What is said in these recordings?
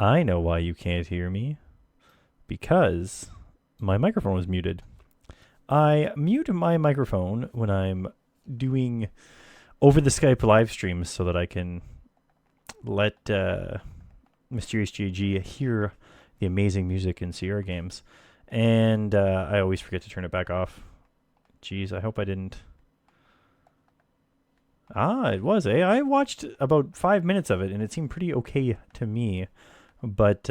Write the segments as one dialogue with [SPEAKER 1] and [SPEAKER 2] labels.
[SPEAKER 1] I know why you can't hear me. Because my microphone was muted. I mute my microphone when I'm doing over the Skype live streams so that I can let Mysterious GG hear the amazing music in Sierra games. And I always forget to turn it back off. Jeez, I hope I didn't. It was, eh? I watched about 5 minutes of it, and it seemed pretty okay to me. But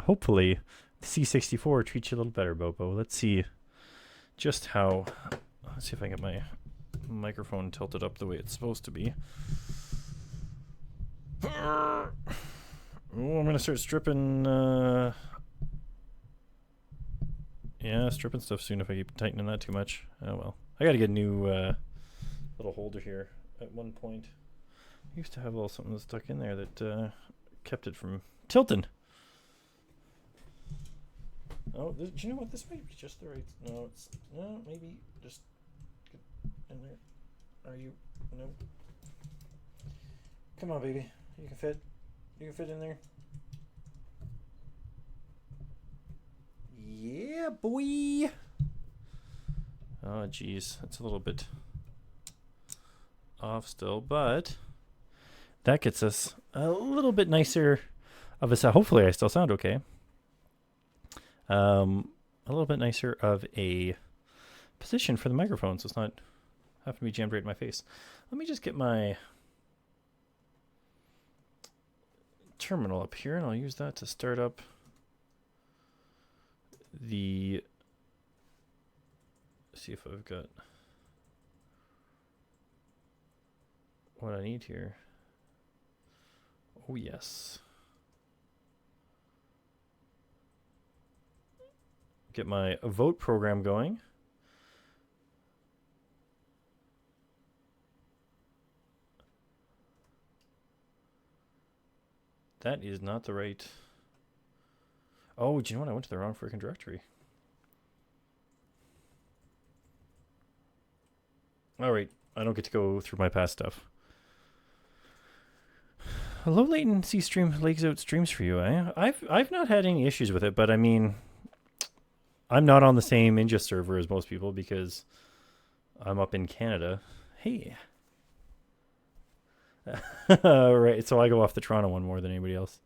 [SPEAKER 1] hopefully the C64 treats you a little better, Bobo. Let's see just how... Let's see if I can get my microphone tilted up the way it's supposed to be. Oh, I'm going to start stripping... stripping stuff soon if I keep tightening that too much. Oh, well. I got to get a new little holder here. At one point, I used to have a little something stuck in there that kept it from tilting. Oh, do you know what? This might be just the right... No, maybe just get in there. Are you... No. Come on, baby. You can fit. You can fit in there. Yeah, boy. Oh, geez. That's a little bit off still, but that gets us a little bit nicer of a sound. Hopefully I still sound okay. A little bit nicer of a position for the microphone, so it's not having to be jammed right in my face. Let me just get my terminal up here, and I'll use that to start up the... See if I've got what I need here. Oh, yes. Get my vote program going. That is not the right... Oh, do you know what? I went to the wrong freaking directory. All right. I don't get to go through my past stuff. A low latency stream legs out streams for you, eh? I've not had any issues with it, but I mean, I'm not on the same Ninja server as most people because I'm up in Canada. Hey. Right, so I go off the Toronto one more than anybody else.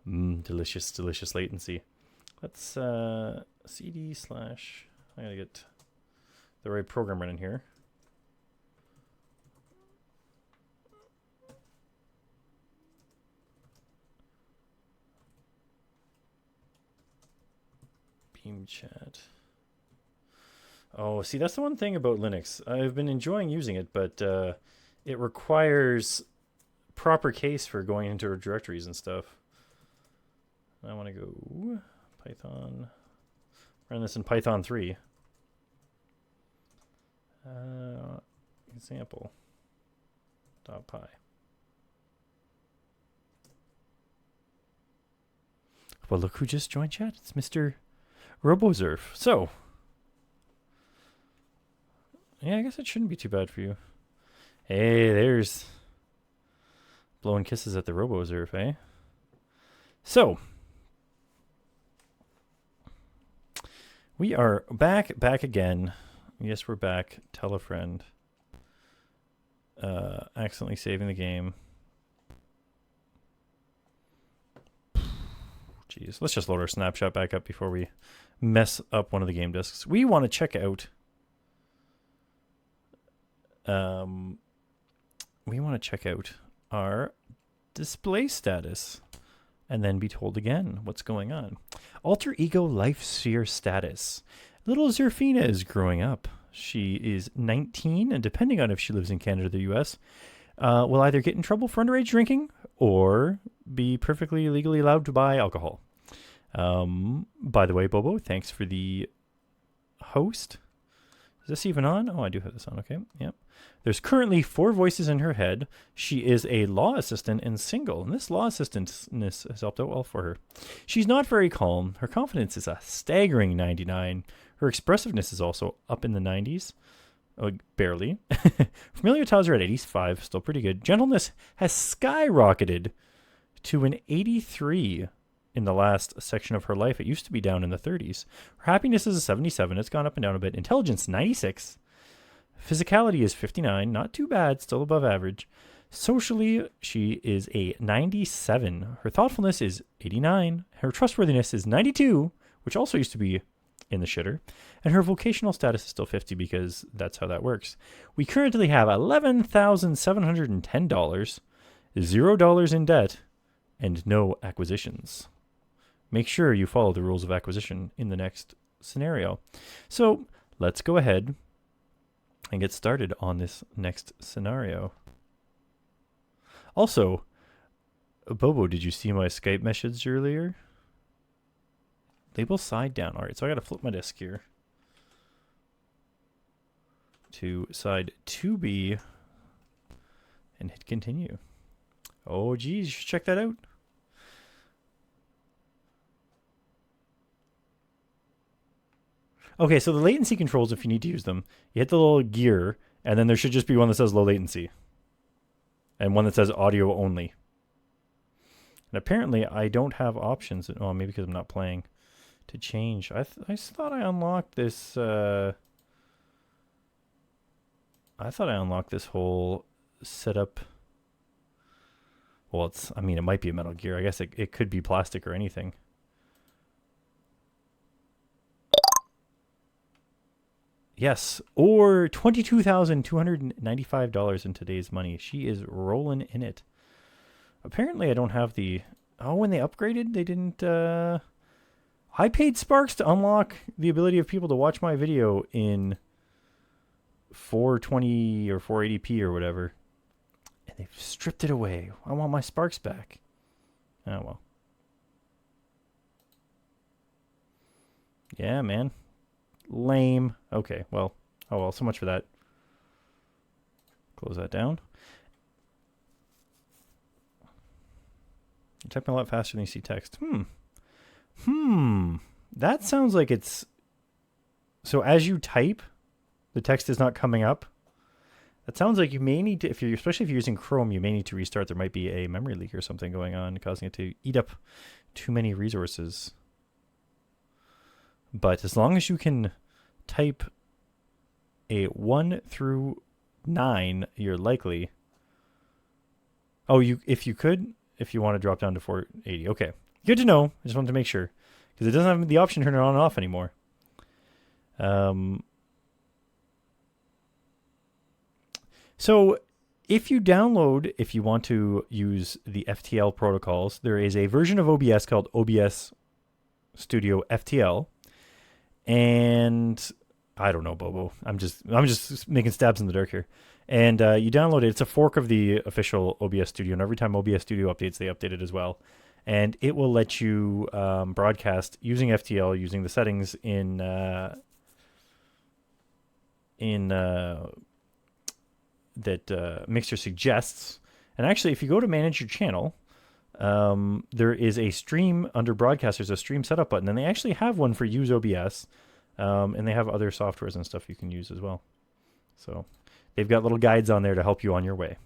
[SPEAKER 1] Delicious, delicious latency. Let's cd/... I gotta get the right program running here. Beam chat. Oh, see, that's the one thing about Linux. I've been enjoying using it, but it requires proper case for going into directories and stuff. I want to go Python. Run this in Python 3. Example. .py. Well, look who just joined chat. It's Mr. RoboZerf. So, yeah, I guess it shouldn't be too bad for you. Hey, there's blowing kisses at the RoboZerf, eh? So, we are back again. Yes, we're back. Tell a friend. Accidentally saving the game. Jeez, let's just load our snapshot back up before we mess up one of the game disks. We want to check out... we want to check out our display status and then be told again what's going on. Alter ego life sphere status. Little Zerfina is growing up. She is 19, and depending on if she lives in Canada or the US, will either get in trouble for underage drinking or be perfectly legally allowed to buy alcohol. By the way, Bobo, thanks for the host. Is this even on? Oh, I do have this on. Okay. Yep. There's currently 4 voices in her head. She is a law assistant and single, and this law assistantness has helped out well for her. She's not very calm. Her confidence is a staggering 99. Her expressiveness is also up in the 90s. Oh, barely. Familiar tiles are at 85, still pretty good. Gentleness has skyrocketed to an 83 in the last section of her life. It used to be down in the 30s. Her happiness is a 77. It's gone up and down a bit. Intelligence, 96. Physicality is 59. Not too bad. Still above average. Socially, she is a 97. Her thoughtfulness is 89. Her trustworthiness is 92, which also used to be in the shitter. And her vocational status is still 50 because that's how that works. We currently have $11,710, $0 in debt, and no acquisitions. Make sure you follow the rules of acquisition in the next scenario. So let's go ahead and get started on this next scenario. Also, Bobo, did you see my Skype message earlier? Label side down. All right, so I got to flip my disk here to side 2B and hit continue. Oh, geez, you should check that out. Okay, so the latency controls, if you need to use them, you hit the little gear, and then there should just be one that says low latency. And one that says audio only. And apparently I don't have options. Oh, maybe because I'm not playing. To change. I thought I unlocked this. I thought I unlocked this whole setup. Well, I mean, it might be a Metal Gear. I guess it could be plastic or anything. Yes, or $22,295 in today's money. She is rolling in it. Apparently, I don't have the... Oh, when they upgraded, they didn't... I paid Sparks to unlock the ability of people to watch my video in 420 or 480p or whatever. And they've stripped it away. I want my Sparks back. Oh, well. Yeah, man. Lame. Okay, well. Oh, well, so much for that. Close that down. You're typing a lot faster than you see text. That sounds like it's... So as you type, the text is not coming up. That sounds like you may need to, especially if you're using Chrome, you may need to restart. There might be a memory leak or something going on, causing it to eat up too many resources. But as long as you can type a 1 through 9, you're likely... Oh, if you want to drop down to 480. Okay. Good to know. I just wanted to make sure. Because it doesn't have the option to turn it on and off anymore. So if you want to use the FTL protocols, there is a version of OBS called OBS Studio FTL. And I don't know, Bobo. I'm just making stabs in the dark here. And you download it. It's a fork of the official OBS Studio. And every time OBS Studio updates, they update it as well. And it will let you broadcast using FTL, using the settings in that Mixer suggests. And actually, if you go to manage your channel, there is a stream under broadcast. There's a stream setup button, and they actually have one for use OBS, and they have other softwares and stuff you can use as well. So they've got little guides on there to help you on your way.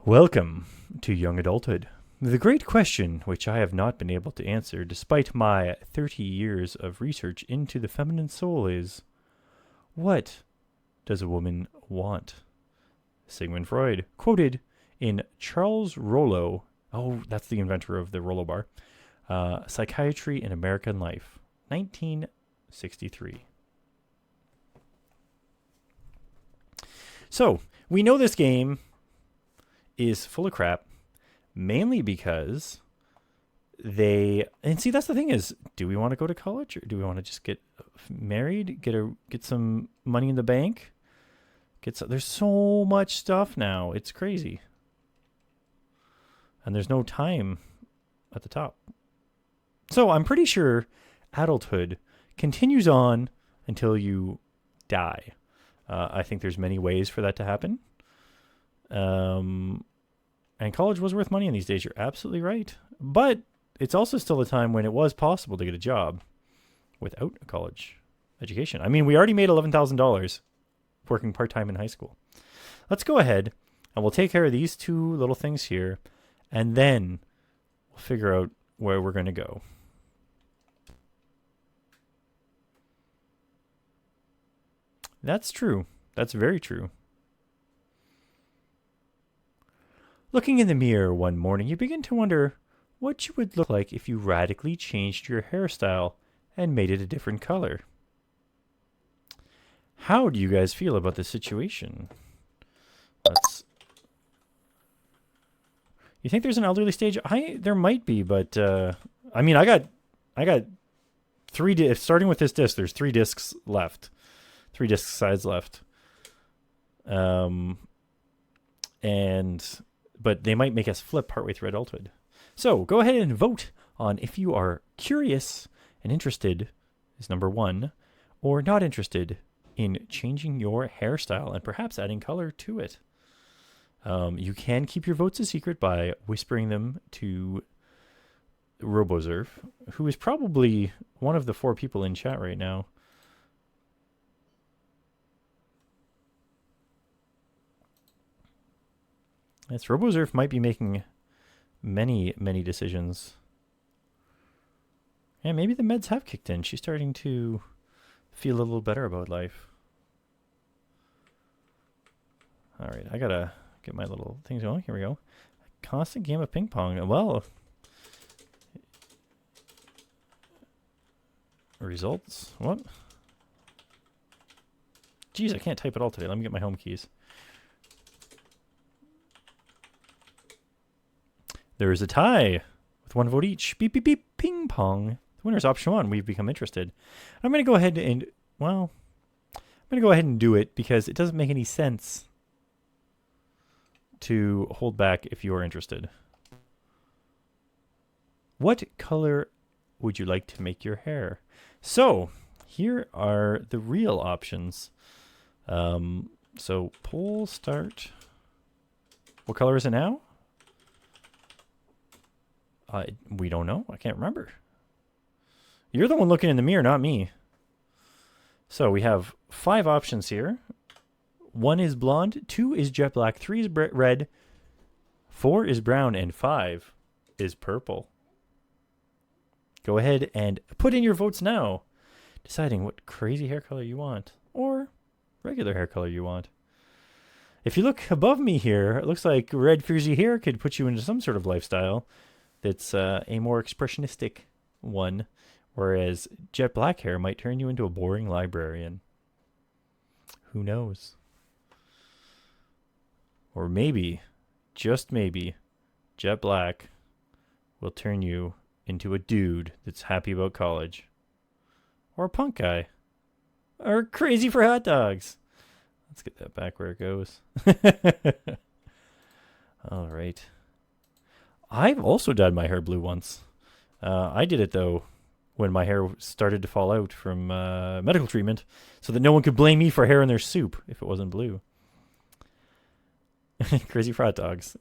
[SPEAKER 1] Welcome to young adulthood. The great question, which I have not been able to answer despite my 30 years of research into the feminine soul, is, what does a woman want? Sigmund Freud, quoted in Charles Rollo, that's the inventor of the Rollo bar, Psychiatry in American Life, 1963. So, we know this game is full of crap. Mainly because that's the thing is, do we want to go to college, or do we want to just get married, get some money in the bank? There's so much stuff now. It's crazy. And there's no time at the top. So I'm pretty sure adulthood continues on until you die. I think there's many ways for that to happen. And college was worth money in these days. You're absolutely right. But it's also still a time when it was possible to get a job without a college education. I mean, we already made $11,000 working part-time in high school. Let's go ahead and we'll take care of these two little things here. and then we'll figure out where we're going to go. That's true. That's very true. Looking in the mirror one morning, you begin to wonder what you would look like if you radically changed your hairstyle and made it a different color. How do you guys feel about this situation? You think there's an elderly stage? There might be, but I mean, I got 3 discs. Starting with this disc, there's 3 discs left. 3 disc sides left. But they might make us flip partway through adulthood. So go ahead and vote on if you are curious and interested is number 1, or not interested in changing your hairstyle and perhaps adding color to it. You can keep your votes a secret by whispering them to RoboZerf, who is probably one of the 4 people in chat right now. Yes, RoboZerf might be making many, many decisions. Yeah, maybe the meds have kicked in. She's starting to feel a little better about life. All right, I gotta get my little things going. Here we go. A constant game of ping pong. Well, results. What? Jeez, I can't type it all today. Let me get my home keys. There is a tie with 1 vote each. Beep, beep, beep, ping pong. The winner is option 1. We've become interested. I'm going to go ahead and, well, I'm going to go ahead and do it because it doesn't make any sense to hold back if you're interested. What color would you like to make your hair? So here are the real options. So poll start. What color is it now? We don't know. I can't remember. You're the one looking in the mirror, not me. So we have 5 options here. 1 is blonde, 2 is jet black, 3 is red, 4 is brown, and 5 is purple. Go ahead and put in your votes now, deciding what crazy hair color you want or regular hair color you want. If you look above me here, it looks like red frizzy hair could put you into some sort of lifestyle that's a more expressionistic one, whereas jet black hair might turn you into a boring librarian. Who knows? Or maybe, just maybe, jet black will turn you into a dude that's happy about college. Or a punk guy. Or crazy for hot dogs. Let's get that back where it goes. All right. I've also dyed my hair blue once. I did it, though, when my hair started to fall out from medical treatment, so that no one could blame me for hair in their soup if it wasn't blue. Crazy for hot dogs.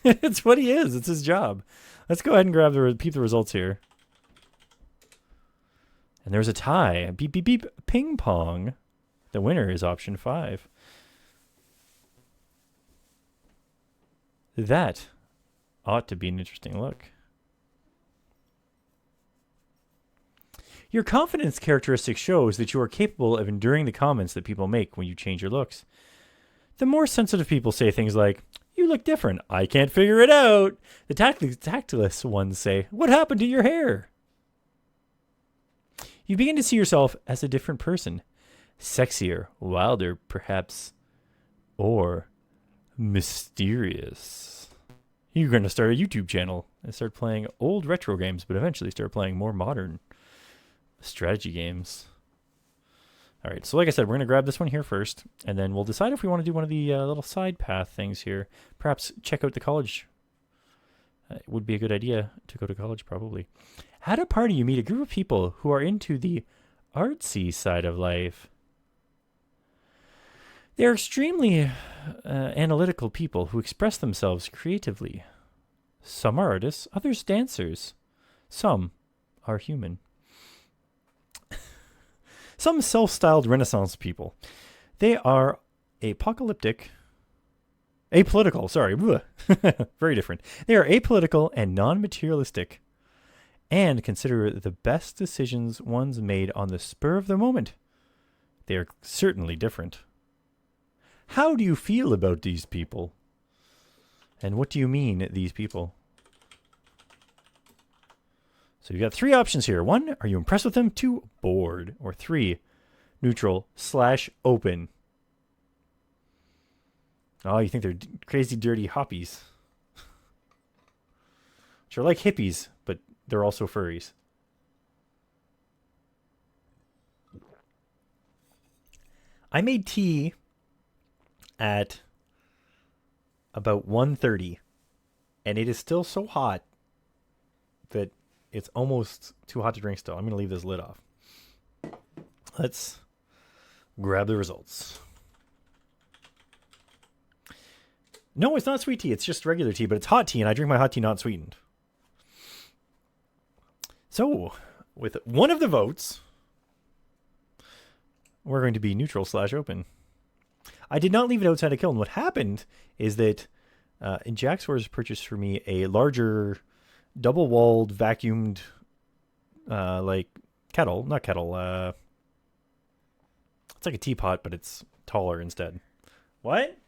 [SPEAKER 1] It's what he is. It's his job. Let's go ahead and grab peep the results here. And there's a tie. Beep, beep, beep. Ping pong. The winner is option 5. That ought to be an interesting look. Your confidence characteristic shows that you are capable of enduring the comments that people make when you change your looks. The more sensitive people say things like, "You look different. I can't figure it out." The tactless ones say, "What happened to your hair?" You begin to see yourself as a different person. Sexier, wilder, perhaps, or mysterious. You're going to start a YouTube channel and start playing old retro games, but eventually start playing more modern strategy games. All right, so like I said, we're going to grab this one here first, and then we'll decide if we want to do one of the little side path things here. Perhaps check out the college. It would be a good idea to go to college, probably. At a party, you meet a group of people who are into the artsy side of life. They are extremely analytical people who express themselves creatively. Some are artists, others dancers. Some are human. Some self-styled Renaissance people. They are apocalyptic Apolitical, sorry. Very different. They are apolitical and non-materialistic and consider the best decisions ones made on the spur of the moment. They are certainly different. How do you feel about these people? And what do you mean, these people? So you've got 3 options here. 1, are you impressed with them? 2, bored. Or 3, neutral/open. Oh, you think they're crazy, dirty hoppies. Which are like hippies, but they're also furries. I made tea at about 1:30, and it is still so hot that it's almost too hot to drink still. I'm going to leave this lid off. Let's grab the results. No, it's not sweet tea. It's just regular tea, but it's hot tea, and I drink my hot tea not sweetened. So, with one of the votes, we're going to be neutral/open. I did not leave it outside a kiln. What happened is that Jack Swords purchased for me a larger, double-walled, vacuumed, like kettle. Not kettle. It's like a teapot, but it's taller instead. What?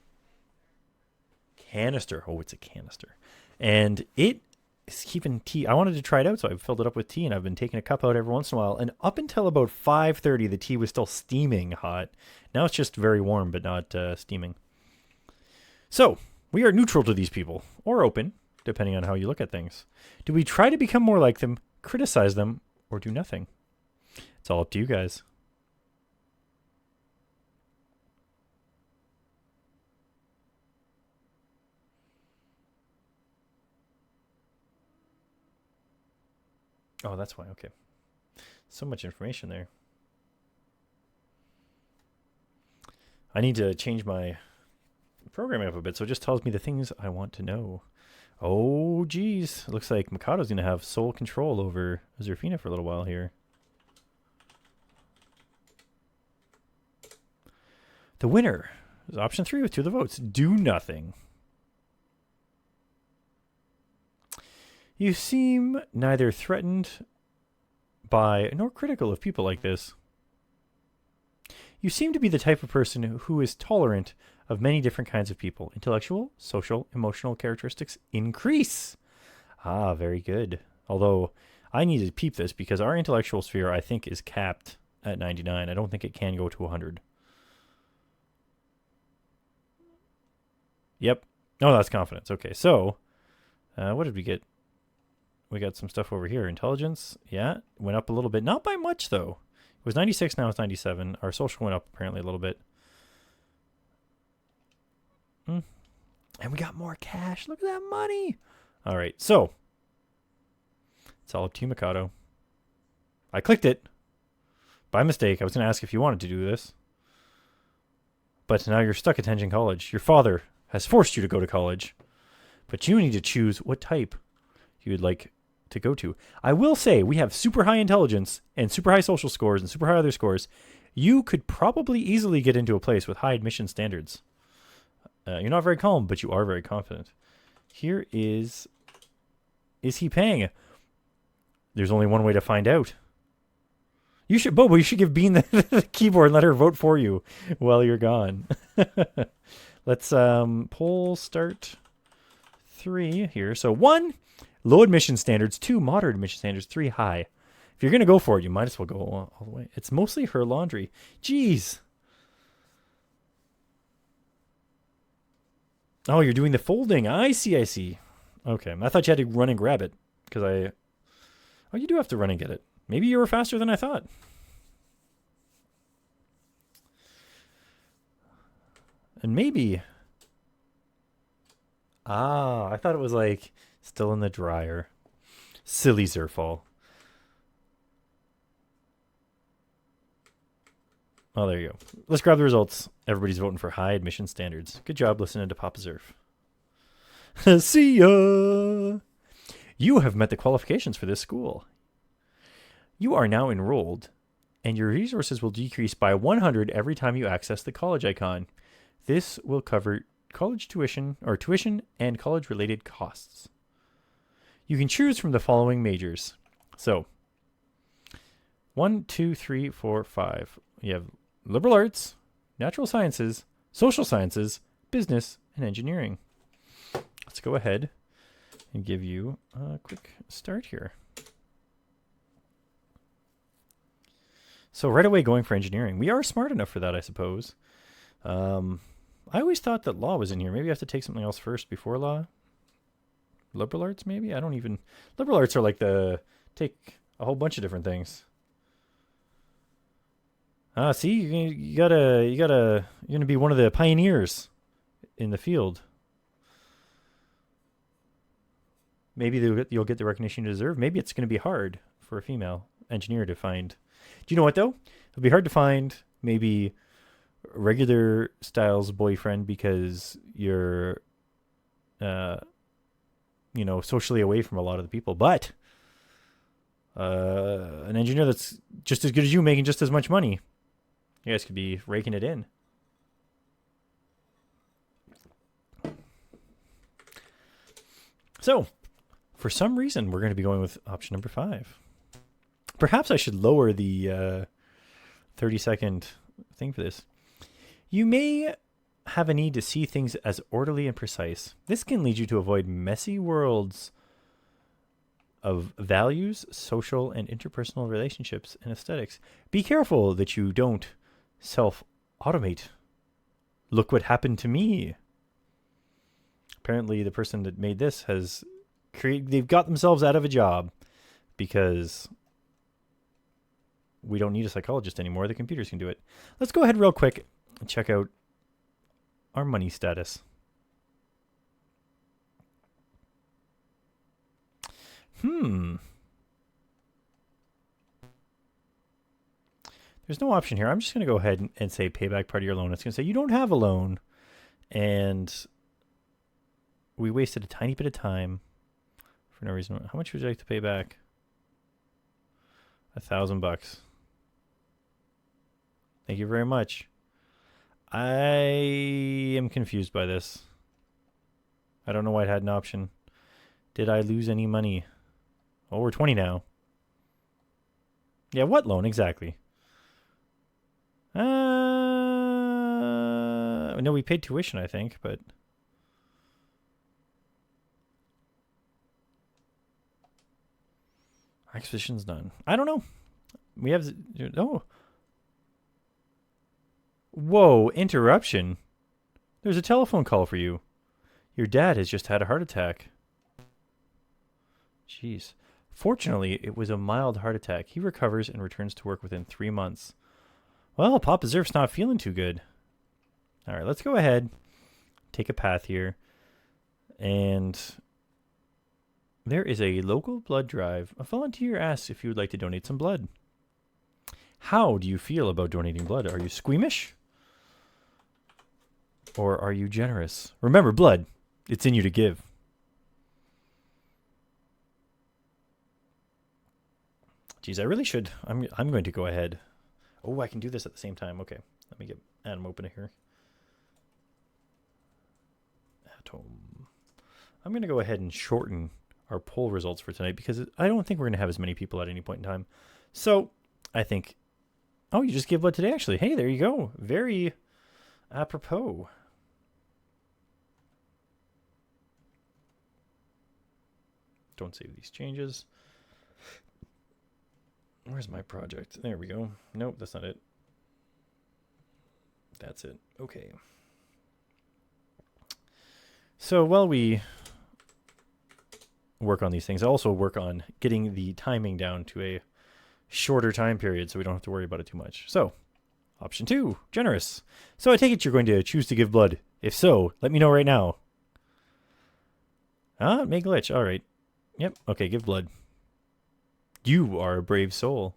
[SPEAKER 1] Canister. Oh, it's a canister. And it is keeping tea. I wanted to try it out, so I filled it up with tea, and I've been taking a cup out every once in a while. And up until about 5:30, the tea was still steaming hot. Now it's just very warm, but not steaming. So, we are neutral to these people, or open, depending on how you look at things. Do we try to become more like them, criticize them, or do nothing? It's all up to you guys. Oh, that's why. Okay. So much information there. I need to change my programming up a bit so it just tells me the things I want to know. Oh, geez. Looks like Mikado's going to have sole control over Zerfina for a little while here. The winner is option 3 with 2 of the votes. Do nothing. You seem neither threatened by nor critical of people like this. You seem to be the type of person who is tolerant of many different kinds of people. Intellectual, social, emotional characteristics increase. Ah, very good. Although I need to peep this because our intellectual sphere, I think, is capped at 99. I don't think it can go to 100. Yep. Oh, that's confidence. Okay, so what did we get? We got some stuff over here. Intelligence, yeah, went up a little bit. Not by much, though. It was 96, now it's 97. Our social went up apparently a little bit. And we got more cash. Look at that money. All right, so it's all up to you, Mikado. I clicked it by mistake. I was going to ask if you wanted to do this. But now you're stuck attending college. Your father has forced you to go to college. But you need to choose what type you would like to go to. I will say we have super high intelligence and super high social scores and super high other scores. You could probably easily get into a place with high admission standards. You're not very calm, but you are very confident. Here is he paying? There's only one way to find out. You should, Bobo, you should give Bean the keyboard and let her vote for you while you're gone. Let's poll start 3 here. So 1, low admission standards. 2, moderate admission standards. 3, high. If you're going to go for it, you might as well go all the way. It's mostly her laundry. Jeez. Oh, you're doing the folding. I see, I see. Okay. I thought you had to run and grab it. Because Oh, you do have to run and get it. Maybe you were faster than I thought. And maybe... Ah, I thought it was like still in the dryer. Silly Zerfall. Oh, there you go. Let's grab the results. Everybody's voting for high admission standards. Good job listening to Papa Zerf. See ya! You have met the qualifications for this school. You are now enrolled, and your resources will decrease by 100 every time you access the college icon. This will cover college tuition or tuition and college related costs. You can choose from the following majors. So 1, 2, 3, 4, 5. You have liberal arts, natural sciences, social sciences, business, and engineering. Let's go ahead and give you a quick start here. So right away going for engineering. We are smart enough for that, I suppose. I always thought that law was in here. Maybe I have to take something else first before law. Liberal arts, maybe? I don't even... Liberal arts are like take a whole bunch of different things. See, you're gonna be one of the pioneers in the field. Maybe you'll get the recognition you deserve. Maybe it's gonna be hard for a female engineer to find. Do you know what though? It'll be hard to find maybe regular styles boyfriend because you're, socially away from a lot of the people. But an engineer that's just as good as you, making just as much money. You guys could be raking it in. So, for some reason, we're going to be going with option number 5. Perhaps I should lower the 30-second thing for this. You may have a need to see things as orderly and precise. This can lead you to avoid messy worlds of values, social and interpersonal relationships, and aesthetics. Be careful that you don't self-automate. Look what happened to me. Apparently the person that made this they've got themselves out of a job because we don't need a psychologist anymore. The computers can do it. Let's go ahead real quick and check out our money status. There's no option here. I'm just going to go ahead and say pay back part of your loan. It's going to say you don't have a loan. And we wasted a tiny bit of time for no reason. How much would you like to pay back? $1,000. Thank you very much. I am confused by this. I don't know why it had an option. Did I lose any money? Oh, we're 20 now. Yeah, what loan exactly? No, we paid tuition, I think, but acquisition's done. I don't know. We have Whoa, interruption. There's a telephone call for you. Your dad has just had a heart attack. Jeez. Fortunately, it was a mild heart attack. He recovers and returns to work within 3 months. Well, Papa Zerf's not feeling too good. All right, let's go ahead. Take a path here. And there is a local blood drive. A volunteer asks if you would like to donate some blood. How do you feel about donating blood? Are you squeamish? Or are you generous? Remember, blood. It's in you to give. Geez, I really should. I'm going to go ahead. Oh, I can do this at the same time. Okay, let me get Atom open here. Atom. I'm going to go ahead and shorten our poll results for tonight because I don't think we're going to have as many people at any point in time. So I think, oh, you just gave blood today, actually. Hey, there you go. Very apropos. Don't save these changes. Where's my project? There we go. Nope, that's not it. That's it. Okay. So while we work on these things, I also work on getting the timing down to a shorter time period so we don't have to worry about it too much. So, option 2, generous. So I take it you're going to choose to give blood. If so, let me know right now. It may glitch. All right. Yep. Okay, give blood. You are a brave soul.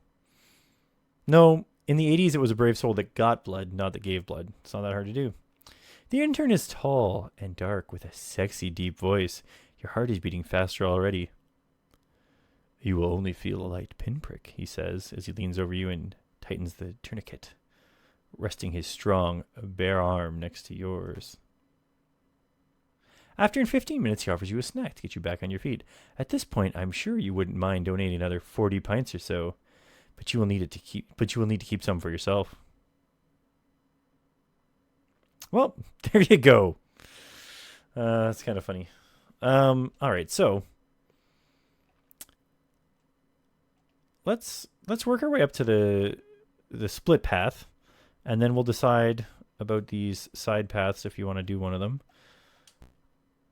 [SPEAKER 1] No, in the 80s it was a brave soul that got blood, not that gave blood. It's not that hard to do. The intern is tall and dark with a sexy deep voice. Your heart is beating faster already. You will only feel a light pinprick, he says as he leans over you and tightens the tourniquet, resting his strong, bare arm next to yours. After 15 minutes, he offers you a snack to get you back on your feet. At this point, I'm sure you wouldn't mind donating another 40 pints or so, but you will need to keep some for yourself. Well, there you go. That's kind of funny. All right, so let's work our way up to the split path, and then we'll decide about these side paths if you want to do one of them.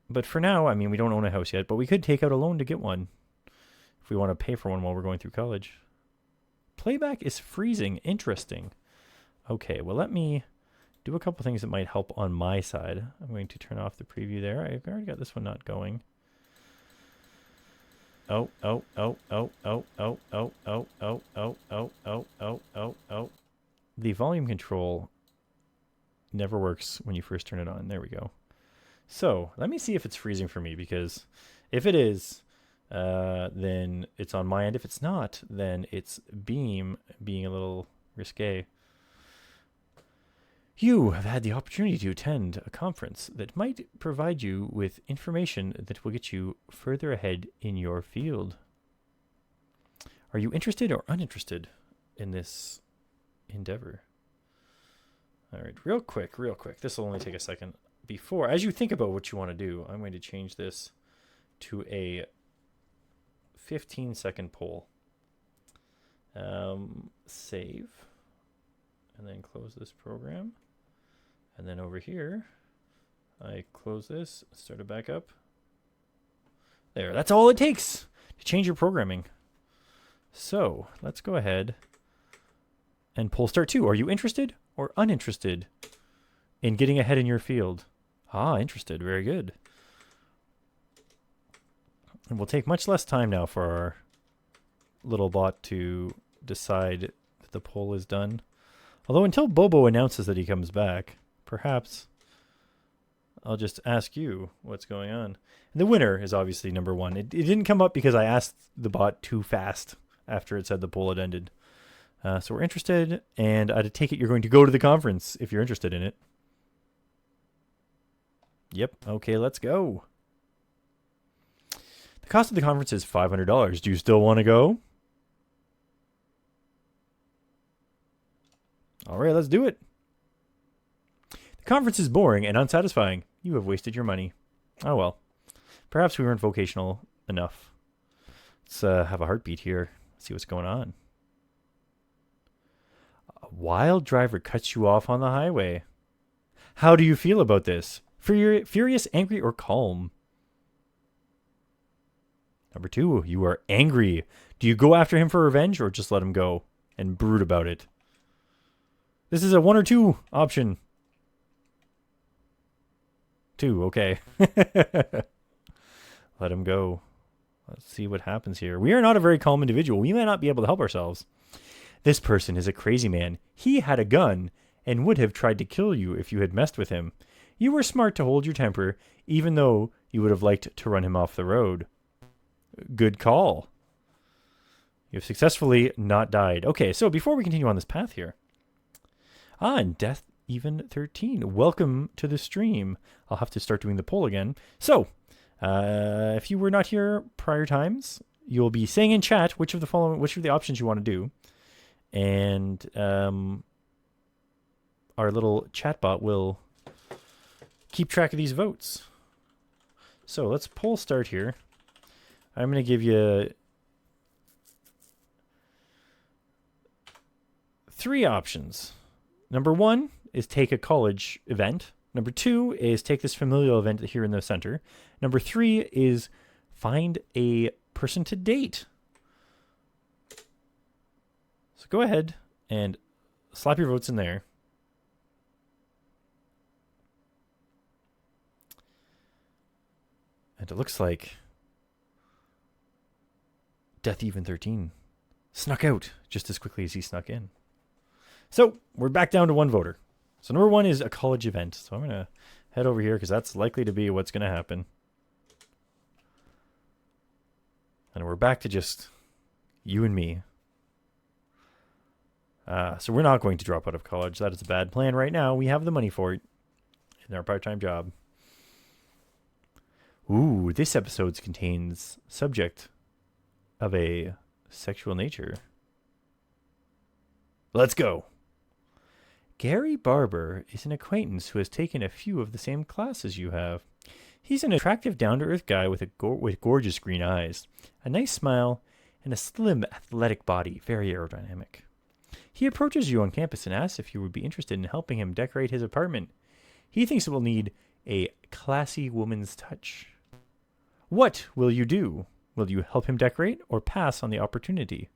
[SPEAKER 1] But for now, I mean, we don't own a house yet, but we could take out a loan to get one if we want to pay for one while we're going through college. Playback is freezing. Interesting. Okay, well, let me do a couple things that might help on my side. I'm going to turn off the preview there. I've already got this one not going. Oh. The volume control never works when you first turn it on. There we go. So let me see if it's freezing for me, because if it is, then it's on my end. If it's not, then it's Beam being a little risque. You have had the opportunity to attend a conference that might provide you with information that will get you further ahead in your field. Are you interested or uninterested in this endeavor? All right, real quick. This will only take a second. Before, as you think about what you want to do, I'm going to change this to a 15-second poll. Save, and then close this program. And then over here, I close this, start it back up. There, that's all it takes to change your programming. So let's go ahead and poll start 2. Are you interested or uninterested in getting ahead in your field? Ah, interested. Very good. And we'll take much less time now for our little bot to decide that the poll is done. Although until Bobo announces that he comes back, perhaps I'll just ask you what's going on. And the winner is obviously number 1. It didn't come up because I asked the bot too fast after it said the poll had ended. So we're interested, and I take it you're going to go to the conference if you're interested in it. Yep. Okay, let's go. The cost of the conference is $500. Do you still want to go? All right, let's do it. The conference is boring and unsatisfying. You have wasted your money. Oh well. Perhaps we weren't vocational enough. Let's have a heartbeat here. See what's going on. A wild driver cuts you off on the highway. How do you feel about this? Furious, angry, or calm? Number 2, you are angry. Do you go after him for revenge or just let him go and brood about it? This is a 1 or 2 option. 2, okay. Let him go. Let's see what happens here. We are not a very calm individual. We may not be able to help ourselves. This person is a crazy man. He had a gun and would have tried to kill you if you had messed with him. You were smart to hold your temper, even though you would have liked to run him off the road. Good call. You have successfully not died. Okay, so before we continue on this path here. And Death Even 13. Welcome to the stream. I'll have to start doing the poll again. So, if you were not here prior times, you'll be saying in chat which of the options you want to do. And our little chatbot will keep track of these votes. So let's poll start here. I'm going to give you 3 options. Number 1 is take a college event. Number 2 is take this familial event here in the center. Number 3 is find a person to date. So go ahead and slap your votes in there. And it looks like Death Even 13 snuck out just as quickly as he snuck in. So we're back down to 1 voter. So number 1 is a college event. So I'm going to head over here because that's likely to be what's going to happen. And we're back to just you and me. So we're not going to drop out of college. That is a bad plan right now. We have the money for it in our part-time job. Ooh, this episode contains subject of a sexual nature. Let's go. Gary Barber is an acquaintance who has taken a few of the same classes you have. He's an attractive, down-to-earth guy with gorgeous green eyes, a nice smile, and a slim, athletic body, very aerodynamic. He approaches you on campus and asks if you would be interested in helping him decorate his apartment. He thinks it will need a classy woman's touch. What will you do? Will you help him decorate or pass on the opportunity?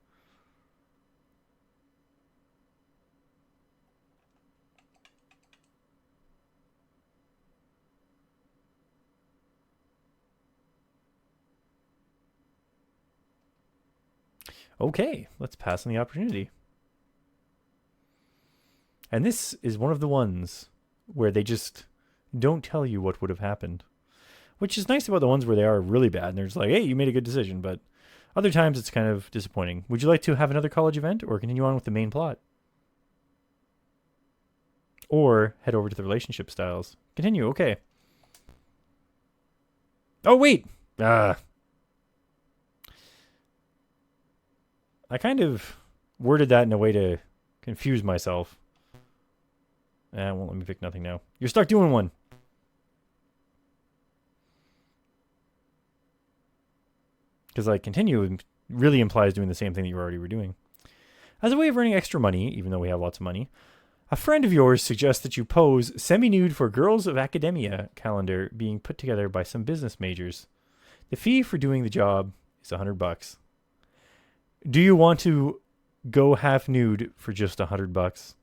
[SPEAKER 1] Okay, let's pass on the opportunity. And this is one of the ones where they just don't tell you what would have happened. Which is nice about the ones where they are really bad and they're just like, hey, you made a good decision. But other times it's kind of disappointing. Would you like to have another college event or continue on with the main plot? Or head over to the relationship styles. Continue, okay. Oh, wait! I kind of worded that in a way to confuse myself. It won't let me pick nothing now. You're stuck doing one. Because like continue really implies doing the same thing that you already were doing. As a way of earning extra money, even though we have lots of money, a friend of yours suggests that you pose semi-nude for Girls of Academia calendar being put together by some business majors. The fee for doing the job is $100. Do you want to go half nude for just $100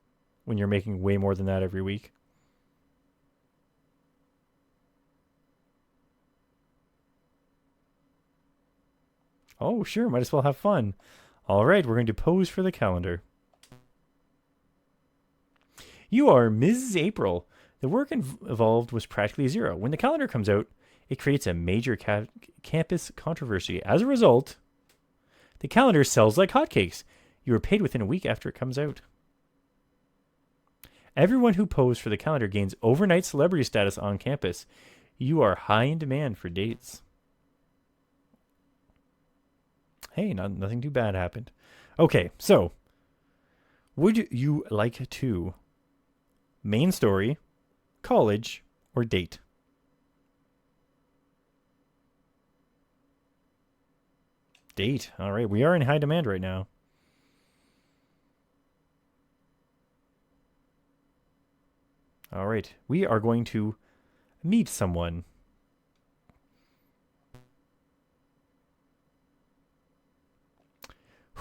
[SPEAKER 1] when you're making way more than that every week? Oh, sure. Might as well have fun. All right, we're going to pose for the calendar. You are Ms. April. The work involved was practically zero. When the calendar comes out, it creates a major campus controversy. As a result, the calendar sells like hotcakes. You are paid within a week after it comes out. Everyone who posed for the calendar gains overnight celebrity status on campus. You are high in demand for dates. Hey, nothing too bad happened. Okay, so would you like to main story, college, or date? Date. All right, we are in high demand right now. All right, we are going to meet someone.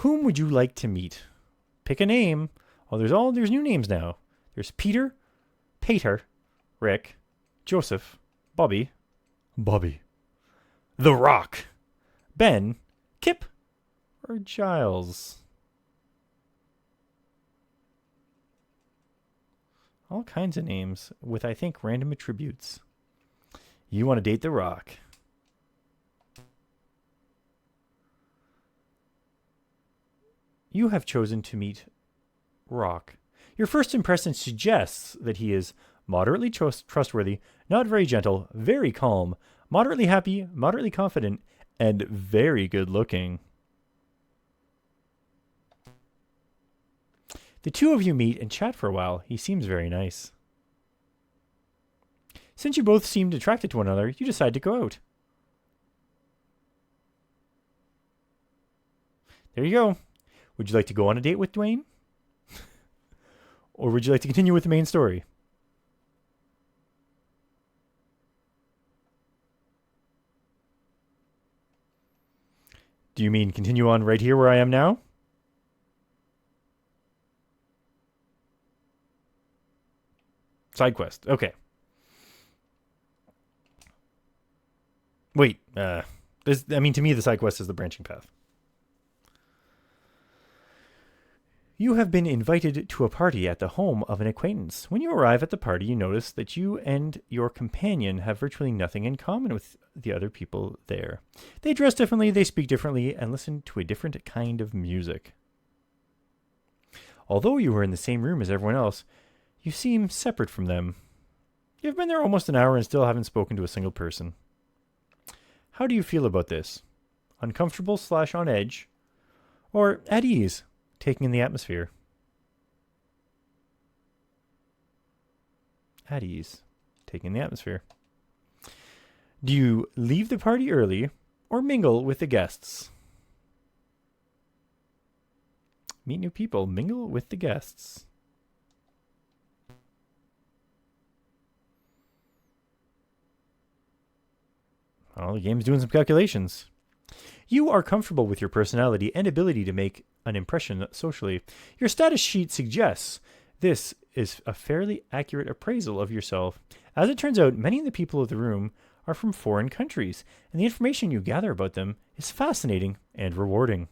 [SPEAKER 1] Whom would you like to meet? Pick a name. Oh, there's new names now. There's Peter, Pater, Rick, Joseph, Bobby, The Rock, Ben, Kip, or Giles. All kinds of names with, I think, random attributes. You want to date The Rock. You have chosen to meet Rock. Your first impression suggests that he is moderately trustworthy, not very gentle, very calm, moderately happy, moderately confident, and very good looking. The two of you meet and chat for a while. He seems very nice. Since you both seemed attracted to one another, you decide to go out. There you go. Would you like to go on a date with Dwayne? Or would you like to continue with the main story? Do you mean continue on right here where I am now? Side quest. Okay. Wait. To me, the side quest is the branching path. You have been invited to a party at the home of an acquaintance. When you arrive at the party, you notice that you and your companion have virtually nothing in common with the other people there. They dress differently, they speak differently, and listen to a different kind of music. Although you are in the same room as everyone else, you seem separate from them. You've been there almost an hour and still haven't spoken to a single person. How do you feel about this? Uncomfortable / on edge? Or at ease, taking in the atmosphere? At ease, taking in the atmosphere. Do you leave the party early or mingle with the guests? Meet new people, mingle with the guests. Well, the game's doing some calculations. You are comfortable with your personality and ability to make an impression socially. Your status sheet suggests this is a fairly accurate appraisal of yourself. As it turns out, many of the people of the room are from foreign countries, and the information you gather about them is fascinating and rewarding.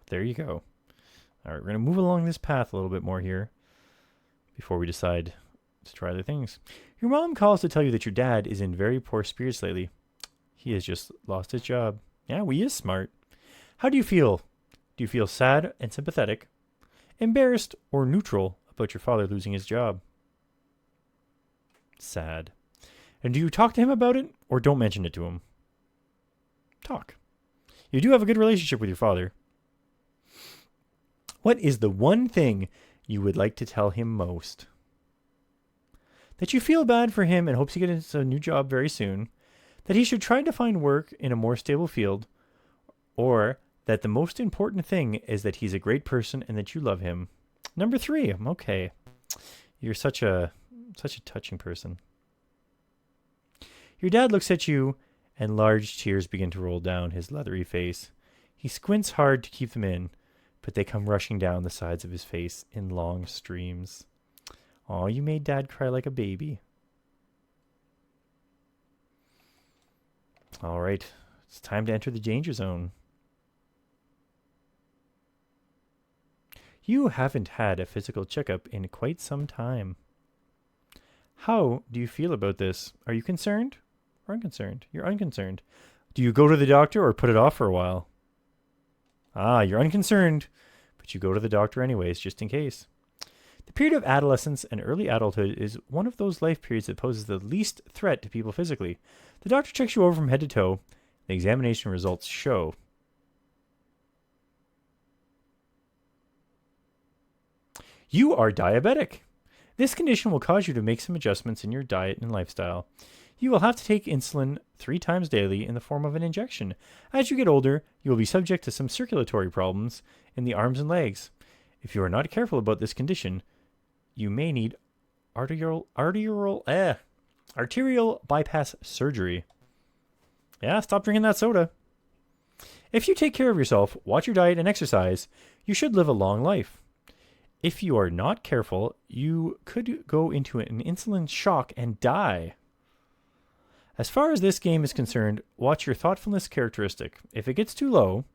[SPEAKER 1] There you go. All right, we're going to move along this path a little bit more here before we decide to try other things. Your mom calls to tell you that your dad is in very poor spirits lately. He has just lost his job. Yeah, well, he is smart. How do you feel? Do you feel sad and sympathetic, embarrassed, or neutral about your father losing his job? Sad. And do you talk to him about it, or don't mention it to him? Talk. You do have a good relationship with your father. What is the one thing you would like to tell him most? That you feel bad for him and hopes he gets a new job very soon. That he should try to find work in a more stable field. Or that the most important thing is that he's a great person and that you love him. Number 3. Okay. You're such a touching person. Your dad looks at you and large tears begin to roll down his leathery face. He squints hard to keep them in, but they come rushing down the sides of his face in long streams. Aw, you made Dad cry like a baby. All right, it's time to enter the danger zone. You haven't had a physical checkup in quite some time. How do you feel about this? Are you concerned or unconcerned? You're unconcerned. Do you go to the doctor or put it off for a while? Ah, you're unconcerned, but you go to the doctor anyways, just in case. The period of adolescence and early adulthood is one of those life periods that poses the least threat to people physically. The doctor checks you over from head to toe. The examination results show. You are diabetic. This condition will cause you to make some adjustments in your diet and lifestyle. You will have to take insulin 3 times daily in the form of an injection. As you get older, you will be subject to some circulatory problems in the arms and legs. If you are not careful about this condition, you may need arterial bypass surgery. Yeah, stop drinking that soda. If you take care of yourself, watch your diet, and exercise, you should live a long life. If you are not careful, you could go into an insulin shock and die. As far as this game is concerned, watch your thoughtfulness characteristic. If it gets too low,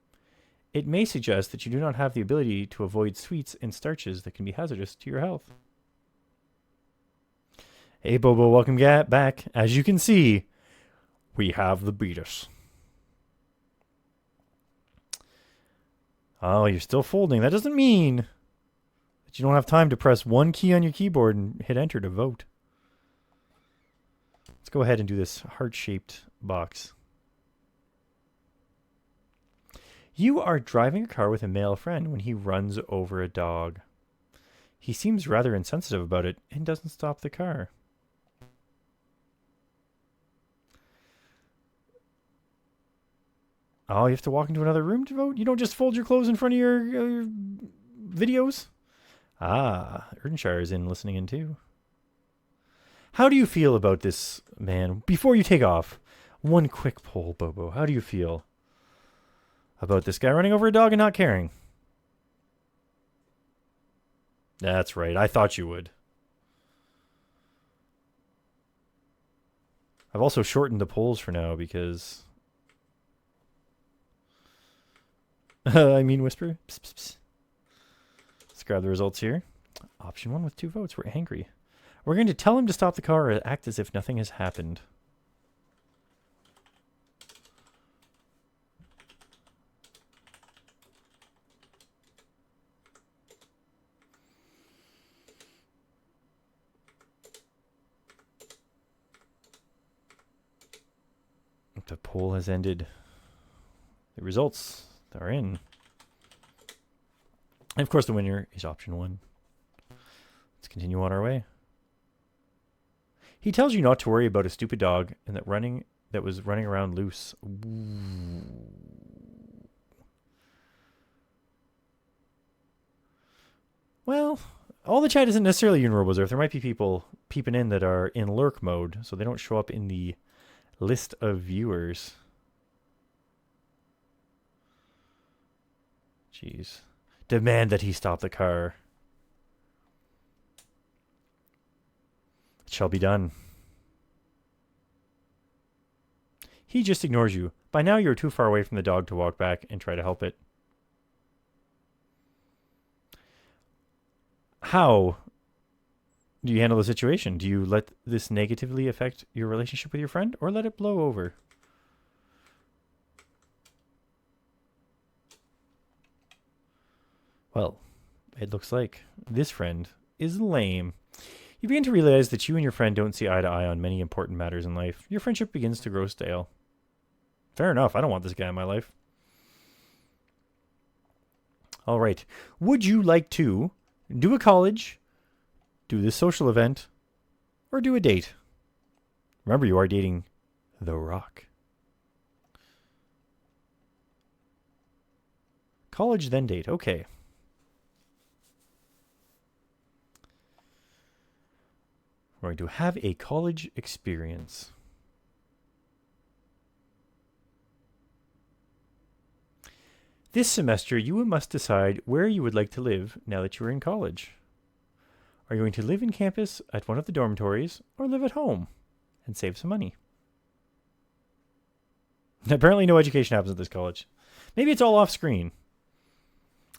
[SPEAKER 1] it may suggest that you do not have the ability to avoid sweets and starches that can be hazardous to your health. Hey, Bobo, welcome back. As you can see, we have the Beatus. Oh, you're still folding. That doesn't mean that you don't have time to press one key on your keyboard and hit enter to vote. Let's go ahead and do this heart-shaped box. You are driving a car with a male friend when he runs over a dog. He seems rather insensitive about it and doesn't stop the car. Oh, you have to walk into another room to vote? You don't just fold your clothes in front of your videos? Ah, Erdenshire is listening in too. How do you feel about this, man? Before you take off, one quick poll, Bobo. How do you feel about this guy running over a dog and not caring? That's right. I thought you would. I've also shortened the polls for now because... I mean whisper. Psst, psst, psst. Let's grab the results here. Option 1 with 2 votes. We're angry. We're going to tell him to stop the car or act as if nothing has happened. The poll has ended. The results are in. And of course, the winner is option 1. Let's continue on our way. He tells you not to worry about a stupid dog and that was running around loose. Ooh. Well, all the chat isn't necessarily in RoboZerf. There might be people peeping in that are in lurk mode, so they don't show up in the list of viewers. Jeez. Demand that he stop the car. It shall be done. He just ignores you. By now you're too far away from the dog to walk back and try to help it. How do you handle the situation? Do you let this negatively affect your relationship with your friend or let it blow over? Well, it looks like this friend is lame. You begin to realize that you and your friend don't see eye to eye on many important matters in life. Your friendship begins to grow stale. Fair enough. I don't want this guy in my life. All right. Would you like to do a college, do this social event, or do a date? Remember, you are dating The Rock. College, then date. Okay. We're going to have a college experience. This semester, you must decide where you would like to live now that you're in college. Are you going to live in campus at one of the dormitories or live at home and save some money? Apparently no education happens at this college. Maybe it's all off screen.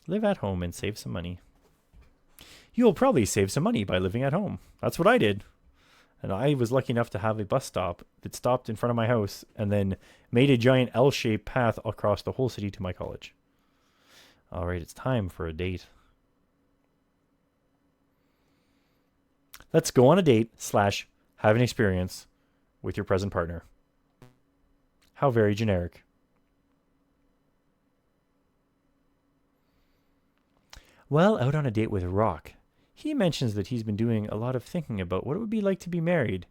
[SPEAKER 1] Live at home and save some money. You'll probably save some money by living at home. That's what I did. And I was lucky enough to have a bus stop that stopped in front of my house and then made a giant L-shaped path across the whole city to my college. All right, it's time for a date. Let's go on a date / have an experience with your present partner. How very generic. Well, out on a date with Rock. He mentions that he's been doing a lot of thinking about what it would be like to be married.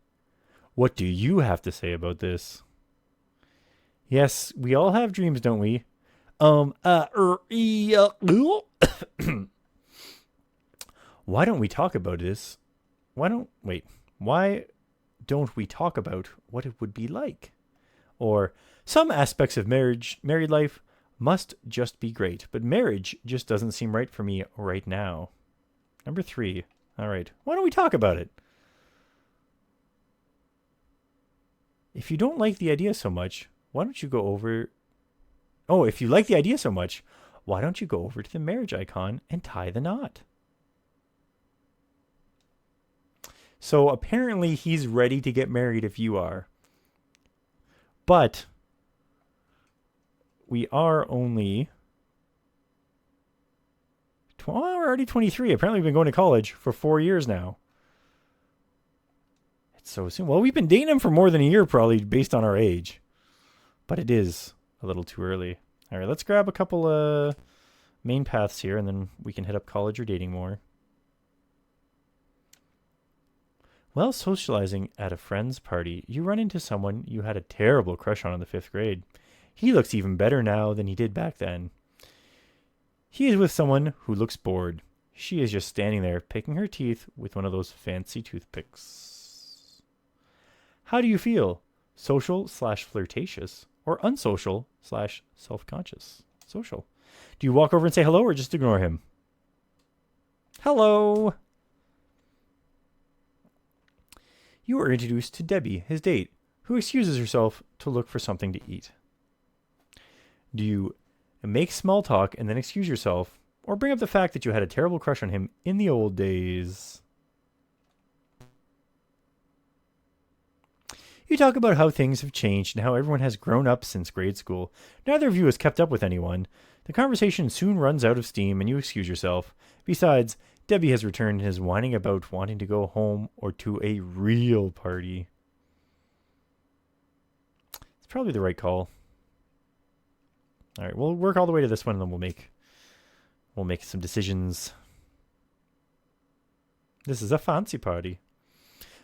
[SPEAKER 1] What do you have to say about this? Yes, we all have dreams, don't we? Why don't we talk about this? Why don't we talk about what it would be like? Or some aspects of married life must just be great, but marriage just doesn't seem right for me right now. Number 3. All right. Why don't we talk about it? If you don't like the idea so much, why don't you go over... Oh, if you like the idea so much, why don't you go over to the marriage icon and tie the knot? So apparently he's ready to get married if you are. But we are only... Well, we're already 23. Apparently we've been going to college for 4 years now. It's so soon. Well, we've been dating him for more than a year, probably, based on our age. But it is a little too early. All right, let's grab a couple main paths here, and then we can hit up college or dating more. While socializing at a friend's party, you run into someone you had a terrible crush on in the 5th grade. He looks even better now than he did back then. He is with someone who looks bored. She is just standing there, picking her teeth with one of those fancy toothpicks. How do you feel? Social / flirtatious, or unsocial / self-conscious? Social. Do you walk over and say hello, or just ignore him? Hello! You are introduced to Debbie, his date, who excuses herself to look for something to eat. Do you make small talk and then excuse yourself, or bring up the fact that you had a terrible crush on him in the old days? You talk about how things have changed and how everyone has grown up since grade school. Neither of you has kept up with anyone. The conversation soon runs out of steam and you excuse yourself. Besides, Debbie has returned and is whining about wanting to go home or to a real party. It's probably the right call. All right, we'll work all the way to this one, and then we'll make some decisions. This is a fancy party.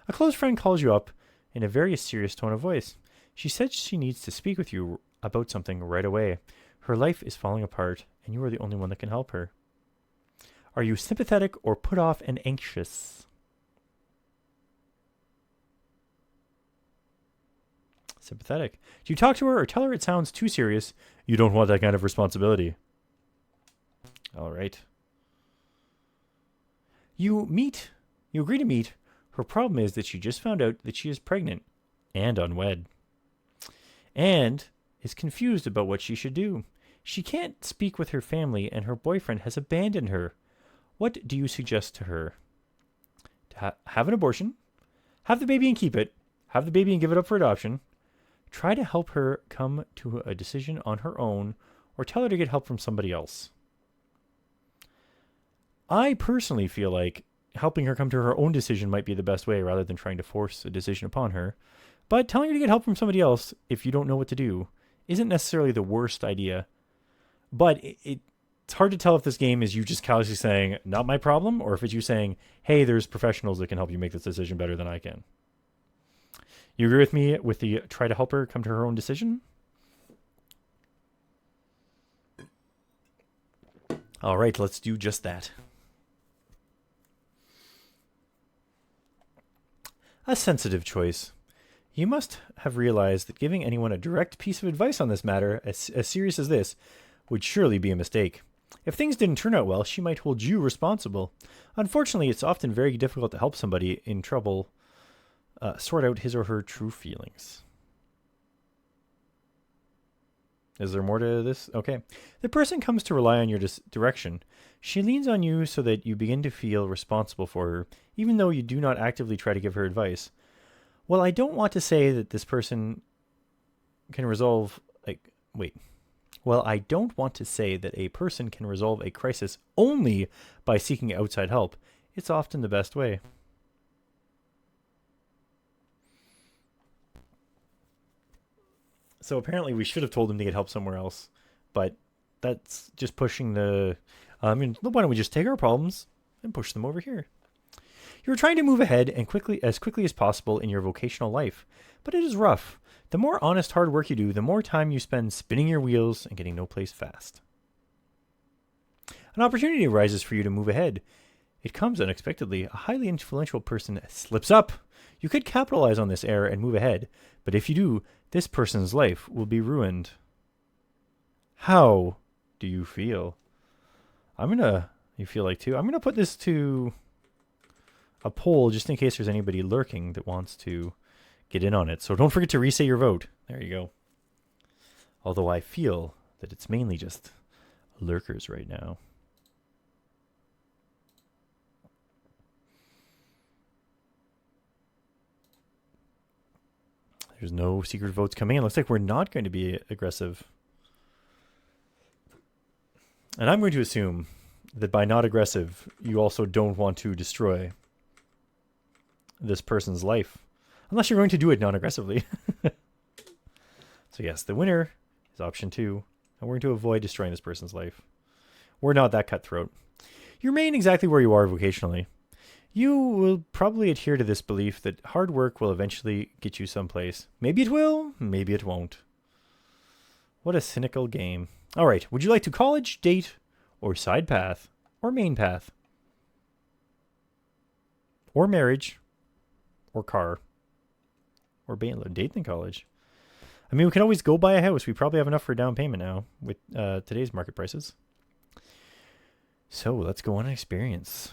[SPEAKER 1] A close friend calls you up in a very serious tone of voice. She says she needs to speak with you about something right away. Her life is falling apart, and you are the only one that can help her. Are you sympathetic or put off and anxious? Sympathetic. Do you talk to her or tell her it sounds too serious? You don't want that kind of responsibility. All right. You agree to meet. Her problem is that she just found out that she is pregnant and unwed, and is confused about what she should do. She can't speak with her family, and her boyfriend has abandoned her. What do you suggest to her? To have an abortion, have the baby and keep it, have the baby and give it up for adoption, try to help her come to a decision on her own, or tell her to get help from somebody else. I personally feel like helping her come to her own decision might be the best way rather than trying to force a decision upon her. But telling her to get help from somebody else if you don't know what to do isn't necessarily the worst idea. But it's hard to tell if this game is you just callously saying, not my problem, or if it's you saying, hey, there's professionals that can help you make this decision better than I can. You agree with me with the try to help her come to her own decision? All right, let's do just that. A sensitive choice. You must have realized that giving anyone a direct piece of advice on this matter, as serious as this, would surely be a mistake. If things didn't turn out well, she might hold you responsible. Unfortunately, it's often very difficult to help somebody in trouble sort out his or her true feelings. Is there more to this? Okay. The person comes to rely on your direction. She leans on you so that you begin to feel responsible for her, even though you do not actively try to give her advice. Well, I don't want to say that this person can resolve... Well, I don't want to say that a person can resolve a crisis only by seeking outside help. It's often the best way. So apparently we should have told him to get help somewhere else, but that's just pushing the... why don't we just take our problems and push them over here? You're trying to move ahead and as quickly as possible in your vocational life, but it is rough. The more honest hard work you do, the more time you spend spinning your wheels and getting no place fast. An opportunity arises for you to move ahead. It comes unexpectedly. A highly influential person slips up. You could capitalize on this error and move ahead, but if you do, this person's life will be ruined. How do you feel? You feel like too? I'm going to put this to a poll just in case there's anybody lurking that wants to get in on it. So don't forget to resay your vote. There you go. Although I feel that it's mainly just lurkers right now. There's no secret votes coming in. Looks like we're not going to be aggressive. And I'm going to assume that by not aggressive, you also don't want to destroy this person's life. Unless you're going to do it non-aggressively. So yes, the winner is option 2. And we're going to avoid destroying this person's life. We're not that cutthroat. You remain exactly where you are vocationally. You will probably adhere to this belief that hard work will eventually get you someplace. Maybe it will, maybe it won't. What a cynical game. All right, would you like to college, date, or side path, or main path? Or marriage, or car, or date in college? I mean, we can always go buy a house. We probably have enough for a down payment now with today's market prices. So let's go on an experience.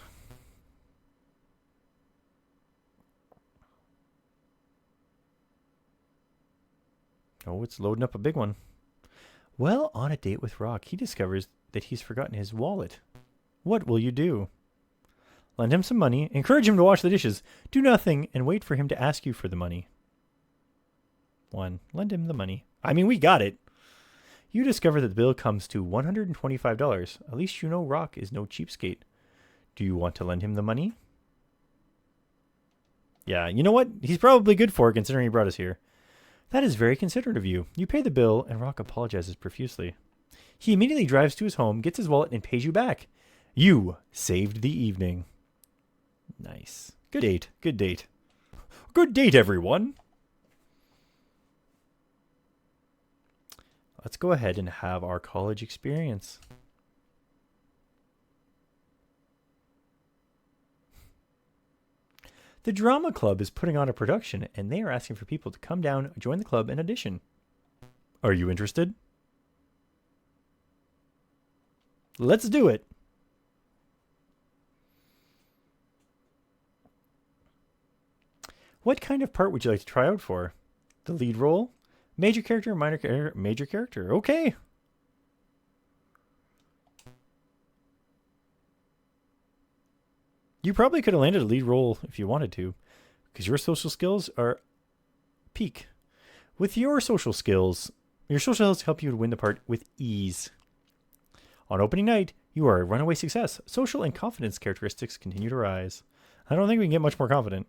[SPEAKER 1] Oh, it's loading up a big one. Well, on a date with Rock, he discovers that he's forgotten his wallet. What will you do? Lend him some money, encourage him to wash the dishes, do nothing, and wait for him to ask you for the money. 1. Lend him the money. I mean, we got it. You discover that the bill comes to $125. At least you know Rock is no cheapskate. Do you want to lend him the money? Yeah, you know what? He's probably good for it considering he brought us here. That is very considerate of you. You pay the bill, and Rock apologizes profusely. He immediately drives to his home, gets his wallet, and pays you back. You saved the evening. Nice. Good date. Good date. Good date, everyone. Let's go ahead and have our college experience. The drama club is putting on a production, and they are asking for people to come down, join the club, and audition. Are you interested? Let's do it. What kind of part would you like to try out for? The lead role? Major character, minor character, major character. Okay. You probably could have landed a lead role if you wanted to, because your social skills are peak. With your social skills help you to win the part with ease. On opening night, you are a runaway success. Social and confidence characteristics continue to rise. I don't think we can get much more confident.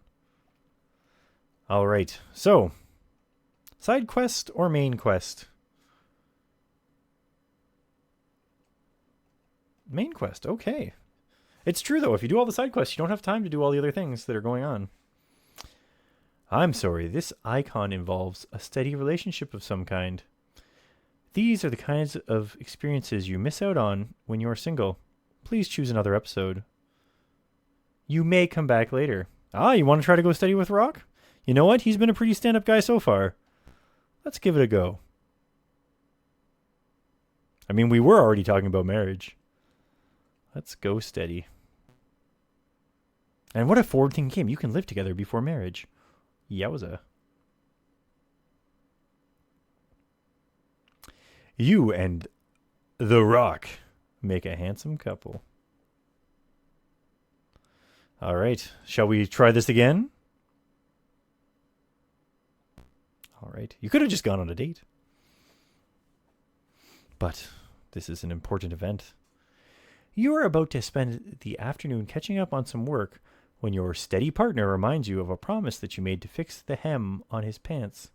[SPEAKER 1] All right, so side quest or main quest? Main quest, okay. It's true, though. If you do all the side quests, you don't have time to do all the other things that are going on. I'm sorry. This icon involves a steady relationship of some kind. These are the kinds of experiences you miss out on when you're single. Please choose another episode. You may come back later. You want to try to go steady with Rock? You know what? He's been a pretty stand-up guy so far. Let's give it a go. I mean, we were already talking about marriage. Let's go steady. And what a forward-thinking game. You can live together before marriage. Yowza. You and The Rock make a handsome couple. All right. Shall we try this again? All right. You could have just gone on a date. But this is an important event. You are about to spend the afternoon catching up on some work when your steady partner reminds you of a promise that you made to fix the hem on his pants.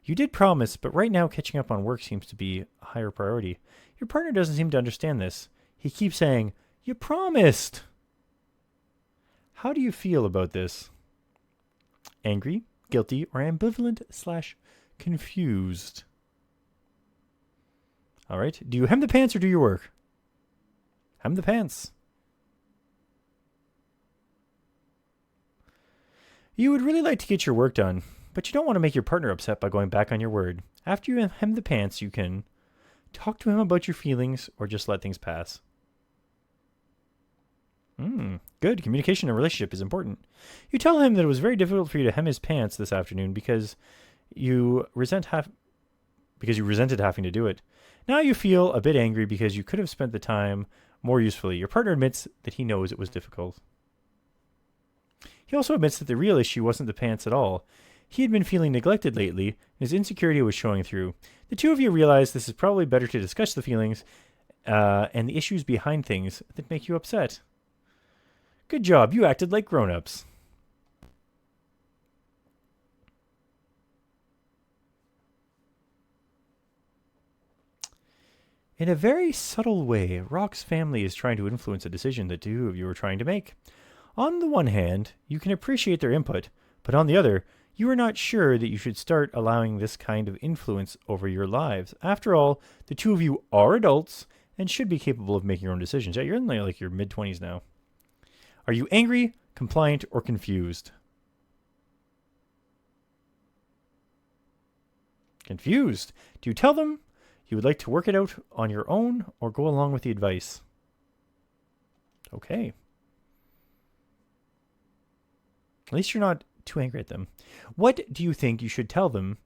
[SPEAKER 1] You did promise, but right now catching up on work seems to be a higher priority. Your partner doesn't seem to understand this. He keeps saying, "You promised." How do you feel about this? Angry, guilty, or ambivalent/confused? All right. Do you hem the pants or do your work? Hem the pants. You would really like to get your work done, but you don't want to make your partner upset by going back on your word. After you hem the pants, you can talk to him about your feelings or just let things pass. Good. Communication in a relationship is important. You tell him that it was very difficult for you to hem his pants this afternoon because you resented having to do it. Now you feel a bit angry because you could have spent the time more usefully. Your partner admits that he knows it was difficult. He also admits that the real issue wasn't the pants at all. He had been feeling neglected lately, and his insecurity was showing through. The two of you realize this is probably better to discuss the feelings and the issues behind things that make you upset. Good job. You acted like grown-ups. In a very subtle way, Rock's family is trying to influence a decision the two of you are trying to make. On the one hand, you can appreciate their input, but on the other, you are not sure that you should start allowing this kind of influence over your lives. After all, the two of you are adults and should be capable of making your own decisions. Yeah, you're in like your mid-20s now. Are you angry, compliant, or confused? Confused. Do you tell them you would like to work it out on your own or go along with the advice? Okay. At least you're not too angry at them. What do you think you should tell them?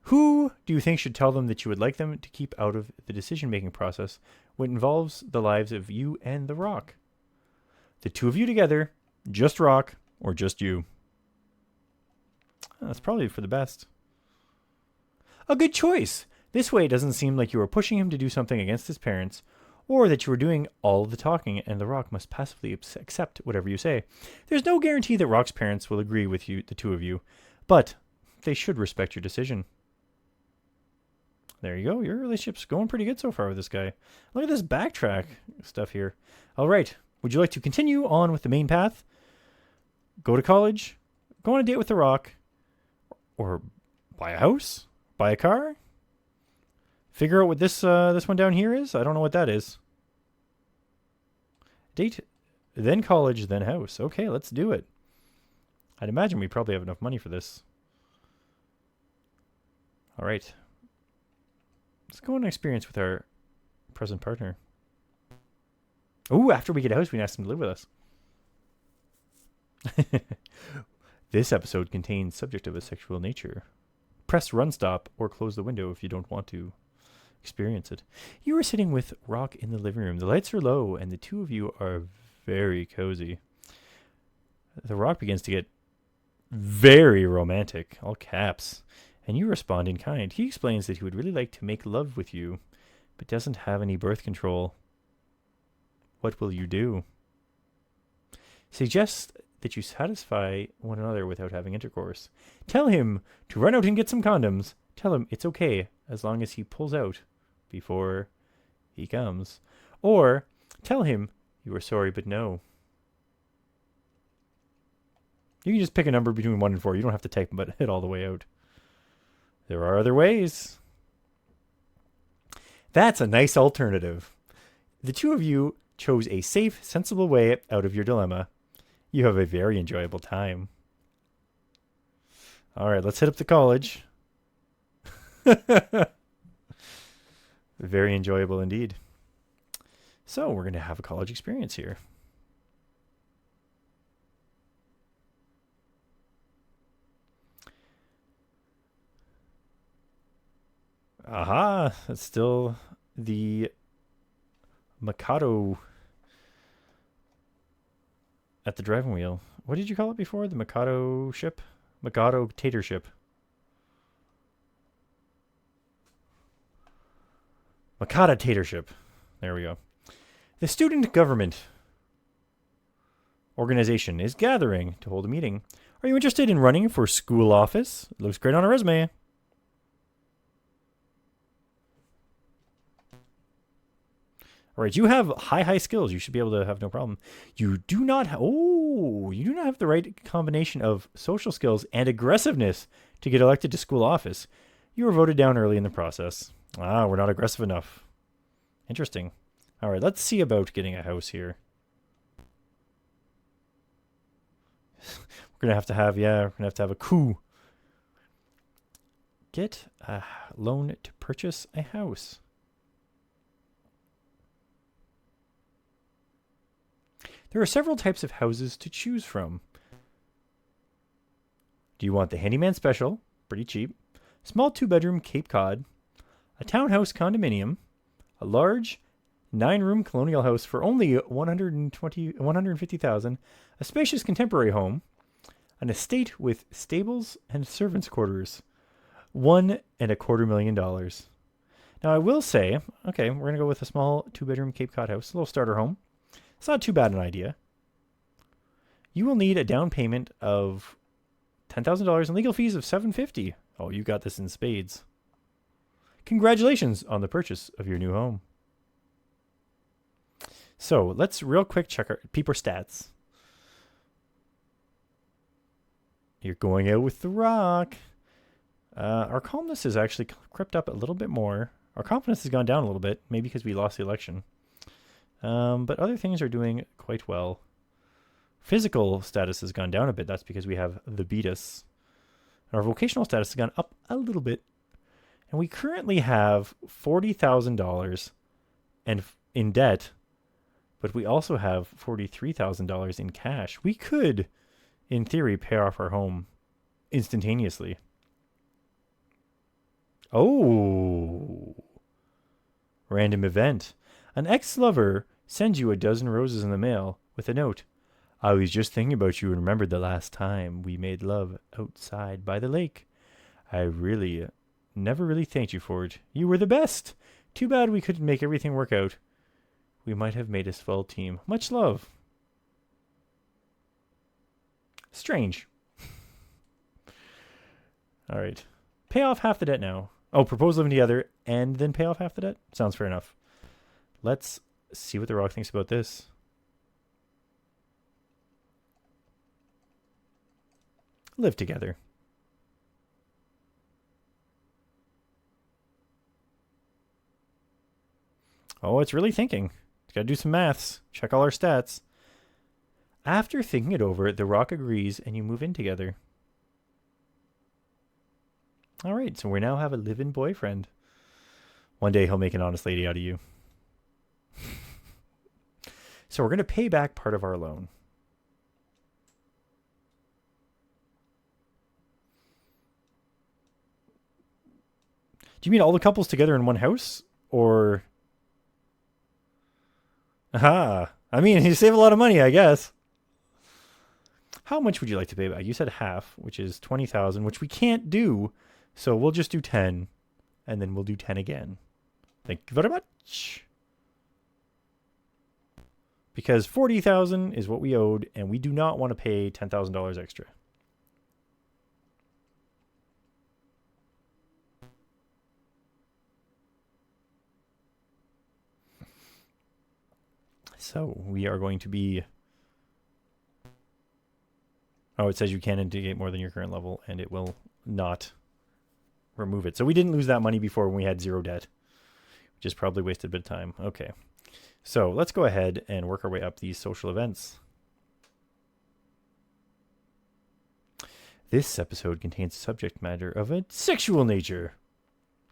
[SPEAKER 1] Who do you think should tell them that you would like them to keep out of the decision-making process when it involves the lives of you and the Rock? The two of you together, just Rock, or just you? That's probably for the best. A good choice. This way it doesn't seem like you are pushing him to do something against his parents, or that you are doing all of the talking and the Rock must passively accept whatever you say. There's no guarantee that Rock's parents will agree with you, the two of you, but they should respect your decision. There you go. Your relationship's going pretty good so far with this guy. Look at this backtrack stuff here. All right. Would you like to continue on with the main path? Go to college? Go on a date with The Rock? Or buy a house? Buy a car? Figure out what this one down here is? I don't know what that is. Date, then college, then house. Okay, let's do it. I'd imagine we probably have enough money for this. All right. Let's go on an experience with our present partner. Oh, after we get a house, we can ask them to live with us. This episode contains subject of a sexual nature. Press run stop or close the window if you don't want to experience it. You are sitting with Rock in the living room. The lights are low and the two of you are very cozy. The Rock begins to get very romantic, all caps, and you respond in kind. He explains that he would really like to make love with you, but doesn't have any birth control. What will you do? Suggest that you satisfy one another without having intercourse. Tell him to run out and get some condoms. Tell him it's okay as long as he pulls out before he comes. Or tell him you are sorry but no. You can just pick a number between 1 and 4. You don't have to type it all the way out. There are other ways. That's a nice alternative. The two of you chose a safe, sensible way out of your dilemma. You have a very enjoyable time. All right, let's hit up the college. Very enjoyable indeed. So we're going to have a college experience here. Aha, that's still the Mikado at the driving wheel. What did you call it before? The Mikado ship? Mikado tater ship. Mikado tater ship. There we go. The student government organization is gathering to hold a meeting. Are you interested in running for school office? It looks great on a resume. All right, you have high skills. You should be able to have no problem. You do not you do not have the right combination of social skills and aggressiveness to get elected to school office. You were voted down early in the process. We're not aggressive enough. Interesting. All right, let's see about getting a house here. We're going to have a coup. Get a loan to purchase a house. There are several types of houses to choose from. Do you want the handyman special? Pretty cheap. Small 2-bedroom Cape Cod. A townhouse condominium. A large 9-room colonial house for only $150,000. A spacious contemporary home. An estate with stables and servants' quarters. $1.25 million. Now I will say, okay, we're going to go with a small 2-bedroom Cape Cod house. A little starter home. It's not too bad an idea. You will need a down payment of $10,000 and legal fees of $750. Oh, you got this in spades. Congratulations on the purchase of your new home. So let's real quick check our peeper stats. You're going out with The Rock. Our calmness has actually crept up a little bit more. Our confidence has gone down a little bit, maybe because we lost the election. But other things are doing quite well. Physical status has gone down a bit. That's because we have the Beatus. Our vocational status has gone up a little bit. And we currently have $40,000 in debt. But we also have $43,000 in cash. We could, in theory, pay off our home instantaneously. Oh. Random event. An ex-lover sends you a dozen roses in the mail with a note. I was just thinking about you and remembered the last time we made love outside by the lake. I never really thanked you for it. You were the best. Too bad we couldn't make everything work out. We might have made a swell team. Much love. Strange. All right. Pay off half the debt now. Oh, propose living together and then pay off half the debt? Sounds fair enough. Let's see what the rock thinks about this. Live together. Oh, it's really thinking. It's got to do some maths. Check all our stats. After thinking it over, the rock agrees and you move in together. All right, so we now have a live-in boyfriend. One day he'll make an honest lady out of you. So we're going to pay back part of our loan. Do you mean all the couples together in one house? Or... Aha. I mean, you save a lot of money, I guess. How much would you like to pay back? You said half, which is 20,000, which we can't do. So we'll just do 10, and then we'll do 10 again. Thank you very much. Because 40,000 is what we owed, and we do not want to pay $10,000 extra. So we are going to be... Oh, it says you can indicate more than your current level, and it will not remove it. So we didn't lose that money before when we had zero debt. Just probably wasted a bit of time. Okay. So let's go ahead and work our way up these social events. This episode contains subject matter of a sexual nature.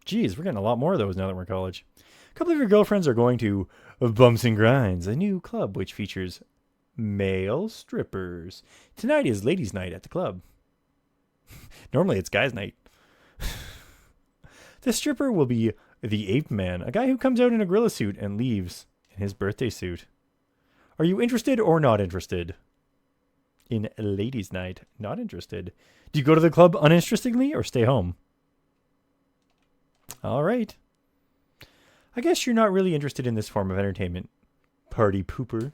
[SPEAKER 1] Geez, we're getting a lot more of those now that we're in college. A couple of your girlfriends are going to Bumps and Grinds, a new club which features male strippers. Tonight is ladies' night at the club. Normally it's guys' night. The stripper will be the ape man, a guy who comes out in a gorilla suit and leaves in his birthday suit. Are you interested or not interested? In ladies' night, not interested. Do you go to the club uninterestedly or stay home? All right. I guess you're not really interested in this form of entertainment. Party pooper.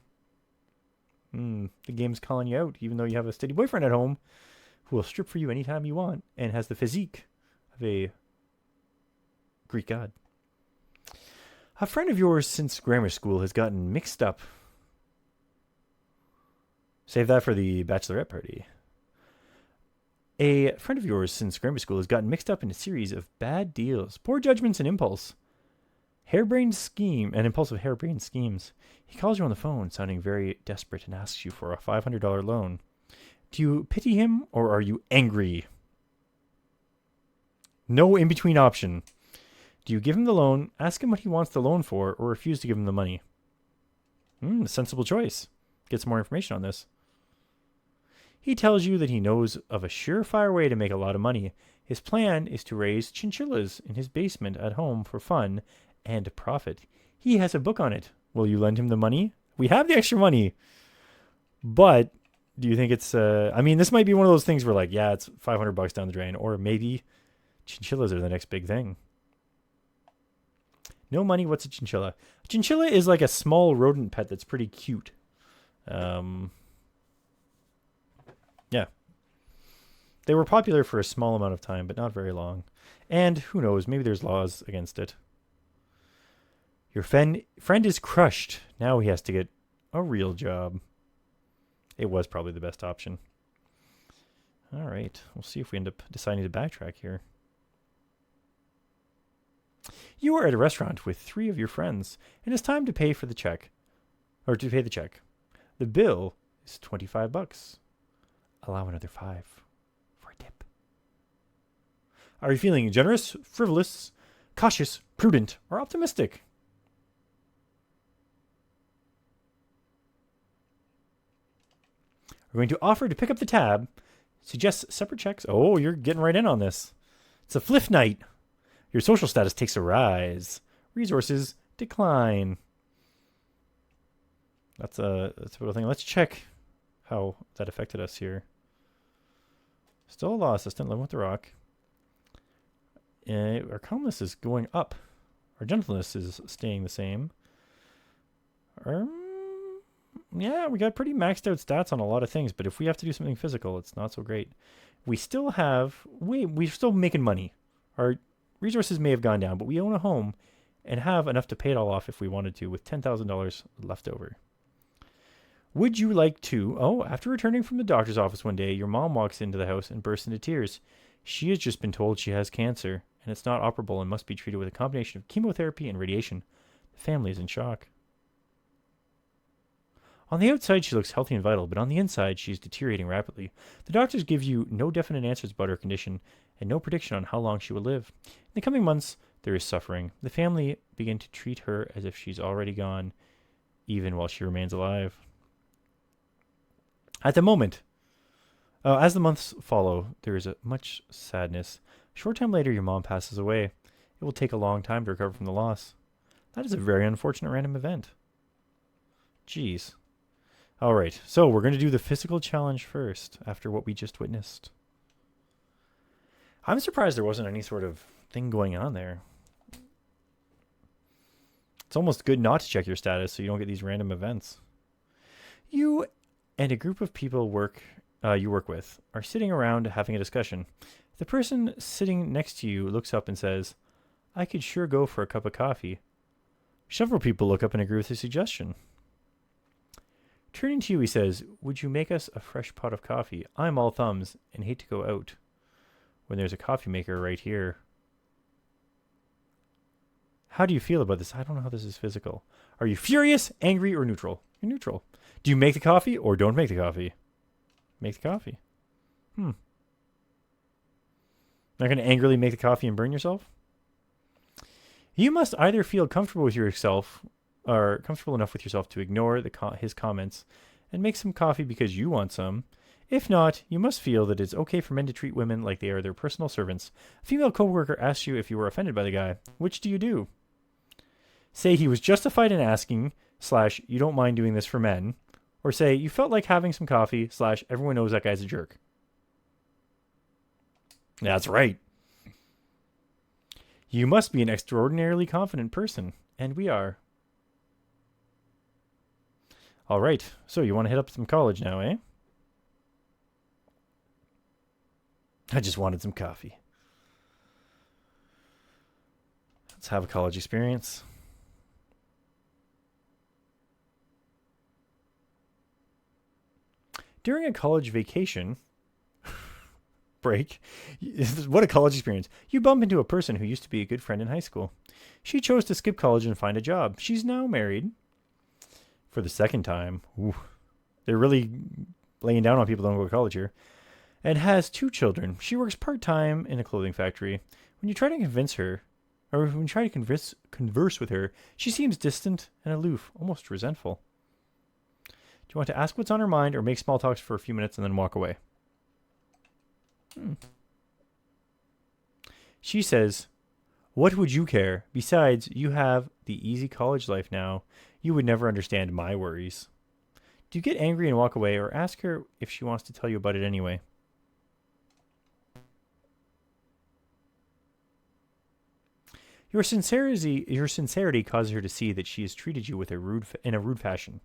[SPEAKER 1] The game's calling you out, even though you have a steady boyfriend at home who will strip for you anytime you want and has the physique of a Greek god. A friend of yours since grammar school has gotten mixed up. Save that for the bachelorette party. A friend of yours since grammar school has gotten mixed up in a series of bad deals, poor judgments, and impulsive harebrained schemes. He calls you on the phone, sounding very desperate, and asks you for a $500 loan. Do you pity him, or are you angry? No in-between option. Do you give him the loan, ask him what he wants the loan for, or refuse to give him the money? Sensible choice. Get some more information on this. He tells you that he knows of a surefire way to make a lot of money. His plan is to raise chinchillas in his basement at home for fun and profit. He has a book on it. Will you lend him the money? We have the extra money, but do you think it's, I mean, this might be one of those things where like, yeah, it's $500 down the drain, or maybe chinchillas are the next big thing. No money. What's a chinchilla? A chinchilla is like a small rodent pet that's pretty cute. Yeah. They were popular for a small amount of time, but not very long. And who knows, maybe there's laws against it. Your friend is crushed. Now he has to get a real job. It was probably the best option. All right. We'll see if we end up deciding to backtrack here. You are at a restaurant with 3 of your friends, and it's time to pay for the check. Or to pay the check. The bill is $25. Allow another 5 for a tip. Are you feeling generous, frivolous, cautious, prudent, or optimistic? We're going to offer to pick up the tab. Suggests separate checks. Oh, you're getting right in on this. It's a fliff night. Your social status takes a rise. Resources decline. That's a real thing. Let's check how that affected us here. Still a law assistant, living with the rock. Our calmness is going up. Our gentleness is staying the same. Yeah, we got pretty maxed out stats on a lot of things, but if we have to do something physical, it's not so great. We still have, we're still making money. Our resources may have gone down, but we own a home and have enough to pay it all off if we wanted to, with $10,000 left over. Would you like to? Oh, after returning from the doctor's office one day, your mom walks into the house and bursts into tears. She has just been told she has cancer, and it's not operable and must be treated with a combination of chemotherapy and radiation. The family is in shock. On the outside, she looks healthy and vital, but on the inside, she is deteriorating rapidly. The doctors give you no definite answers about her condition and no prediction on how long she will live. In the coming months, there is suffering. The family begin to treat her as if she's already gone, even while she remains alive. At the moment, as the months follow, there is much sadness. A short time later, your mom passes away. It will take a long time to recover from the loss. That is a very unfortunate random event. Jeez. All right, so we're going to do the physical challenge first, after what we just witnessed. I'm surprised there wasn't any sort of thing going on there. It's almost good not to check your status so you don't get these random events. You and a group of people you work with are sitting around having a discussion. The person sitting next to you looks up and says, "I could sure go for a cup of coffee." Several people look up and agree with the suggestion. Turning to you, he says, "Would you make us a fresh pot of coffee? I'm all thumbs and hate to go out when there's a coffee maker right here." How do you feel about this? I don't know how this is physical. Are you furious, angry, or neutral? You're neutral. Do you make the coffee or don't make the coffee? Make the coffee. Not going to angrily make the coffee and burn yourself? You must either feel comfortable with yourself or comfortable enough with yourself to ignore his comments and make some coffee because you want some. If not, you must feel that it's okay for men to treat women like they are their personal servants. A female coworker asks you if you were offended by the guy. Which do you do? Say he was justified in asking, / you don't mind doing this for men. Or say you felt like having some coffee, / everyone knows that guy's a jerk. That's right. You must be an extraordinarily confident person. And we are. All right. So you want to hit up some college now, eh? I just wanted some coffee. Let's have a college experience. During a college vacation break, what a college experience. You bump into a person who used to be a good friend in high school. She chose to skip college and find a job. She's now married for the second time. Ooh, they're really laying down on people who don't go to college here. And has 2 children. She works part-time in a clothing factory. When you try to converse with her, she seems distant and aloof, almost resentful. Do you want to ask what's on her mind or make small talks for a few minutes and then walk away? She says, "What would you care? Besides, you have the easy college life now. You would never understand my worries." Do you get angry and walk away or ask her if she wants to tell you about it anyway? Your sincerity causes her to see that she has treated you in a rude fashion.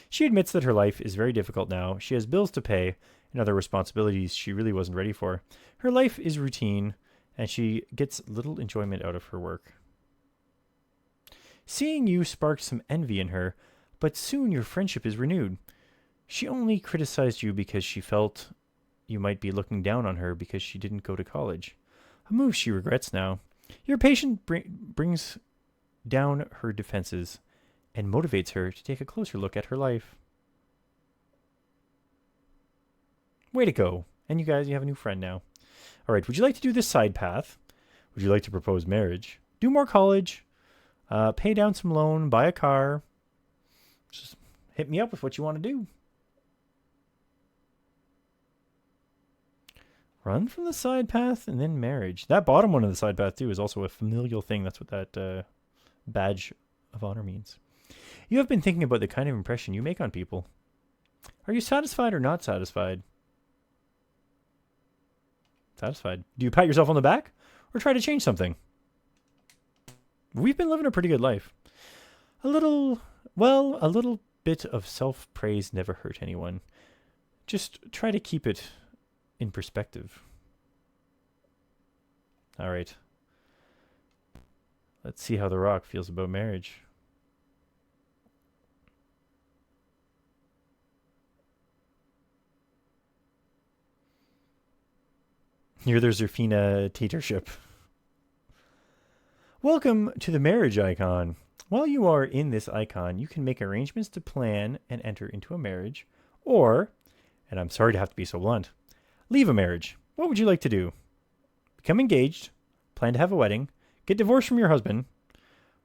[SPEAKER 1] She admits that her life is very difficult now. She has bills to pay and other responsibilities she really wasn't ready for. Her life is routine, and she gets little enjoyment out of her work. Seeing you sparked some envy in her, but soon your friendship is renewed. She only criticized you because she felt you might be looking down on her because she didn't go to college. A move she regrets now. Your patience brings down her defenses and motivates her to take a closer look at her life. Way to go. And you guys, you have a new friend now. All right, would you like to do this side path? Would you like to propose marriage? Do more college? Pay down some loan? Buy a car? Just hit me up with what you want to do. Run from the side path and then marriage. That bottom one of the side path, too, is also a familial thing. That's what that badge of honor means. You have been thinking about the kind of impression you make on people. Are you satisfied or not satisfied? Satisfied. Do you pat yourself on the back or try to change something? We've been living a pretty good life. A little bit of self-praise never hurt anyone. Just try to keep it in perspective. All right. Let's see how the Rock feels about marriage. You're the Zerfina tatership. Welcome to the marriage icon. While you are in this icon, you can make arrangements to plan and enter into a marriage, or, and I'm sorry to have to be so blunt, leave a marriage. What would you like to do? Become engaged, plan to have a wedding, get divorced from your husband,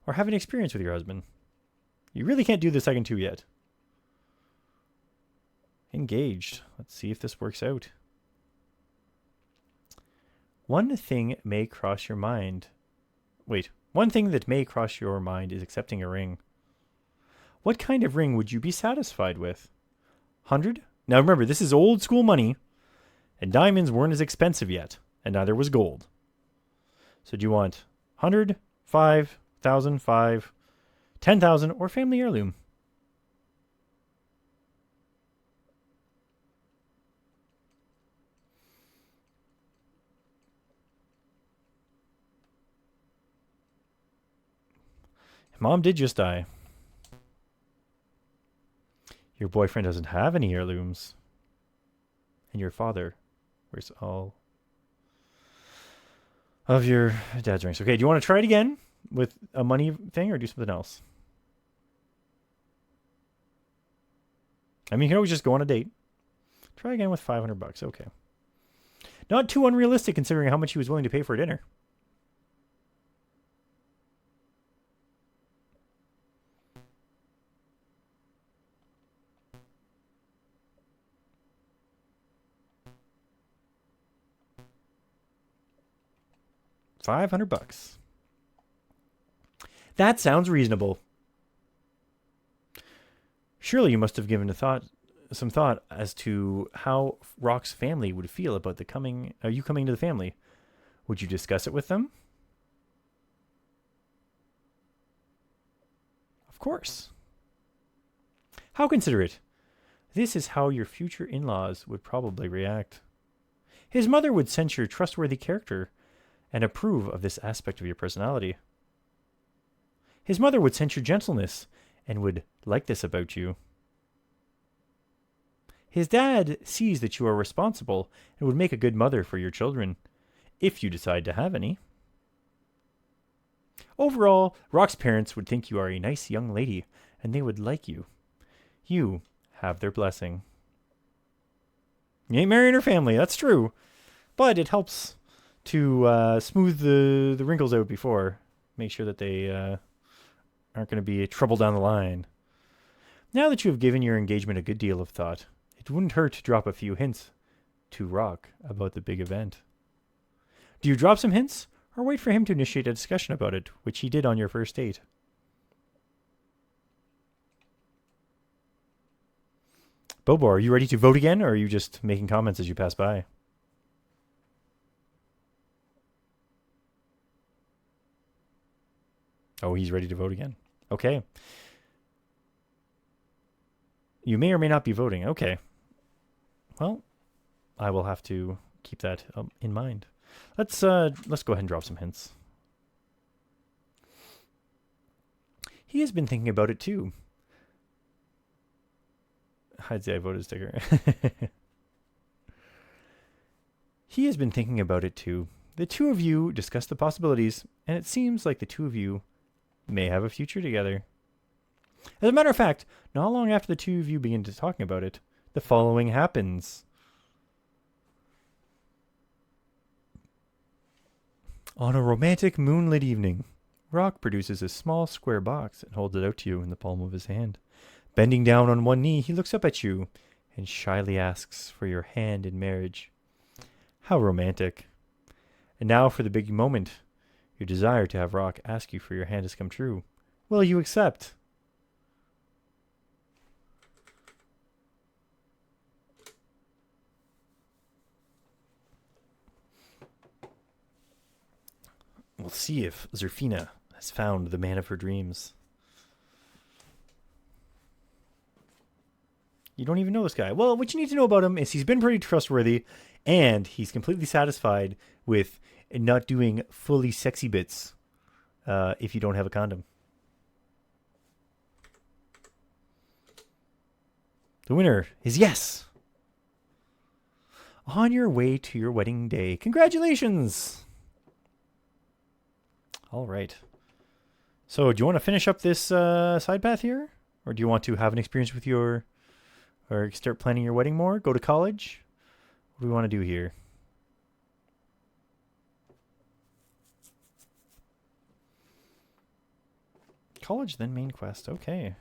[SPEAKER 1] or have an experience with your husband. You really can't do the second two yet. Engaged. Let's see if this works out. One thing that may cross your mind is accepting a ring. What kind of ring would you be satisfied with? 100? Now remember, this is old school money, and diamonds weren't as expensive yet, and neither was gold. So do you want 100, 5,000, 5, 10,000, or family heirloom? Mom did just die. Your boyfriend doesn't have any heirlooms. And your father, where's all of your dad's rings? Okay, do you want to try it again with a money thing or do something else? I mean, you can always just go on a date. Try again with $500. Okay. Not too unrealistic considering how much he was willing to pay for dinner. $500. That sounds reasonable. Surely you must have given some thought as to how Rock's family would feel about you coming to the family. Would you discuss it with them? Of course. How considerate. This is how your future in-laws would probably react. His mother would sense your trustworthy character and approve of this aspect of your personality. His mother would sense your gentleness and would like this about you. His dad sees that you are responsible and would make a good mother for your children, if you decide to have any. Overall, Rock's parents would think you are a nice young lady, and they would like you. You have their blessing. You ain't marrying her family, that's true. But it helps to smooth the wrinkles out before. Make sure that they aren't going to be trouble down the line. Now that you have given your engagement a good deal of thought, it wouldn't hurt to drop a few hints to Rock about the big event. Do you drop some hints, or wait for him to initiate a discussion about it, which he did on your first date? Bobo, are you ready to vote again, or are you just making comments as you pass by? Oh, he's ready to vote again. Okay. You may or may not be voting. Okay. Well, I will have to keep that in mind. Let's go ahead and drop some hints. He has been thinking about it too. I'd say I voted sticker. He has been thinking about it too. The two of you discussed the possibilities, and it seems like the two of you may have a future together. As a matter of fact, not long after the two of you begin to talking about it, the following happens. On a romantic moonlit evening, Rock produces a small square box and holds it out to you in the palm of his hand. Bending down on one knee, he looks up at you and shyly asks for your hand in marriage. How romantic. And now for the big moment. Your desire to have Rock ask you for your hand has come true. Will you accept? We'll see if Zerfina has found the man of her dreams. You don't even know this guy. Well, what you need to know about him is he's been pretty trustworthy, and he's completely satisfied with not doing fully sexy bits if you don't have a condom. The winner is yes. On your way to your wedding day. Congratulations. All right. So do you want to finish up this side path here? Or do you want to have an experience with your... or start planning your wedding more? Go to college? What do we want to do here? College, then main quest. Okay.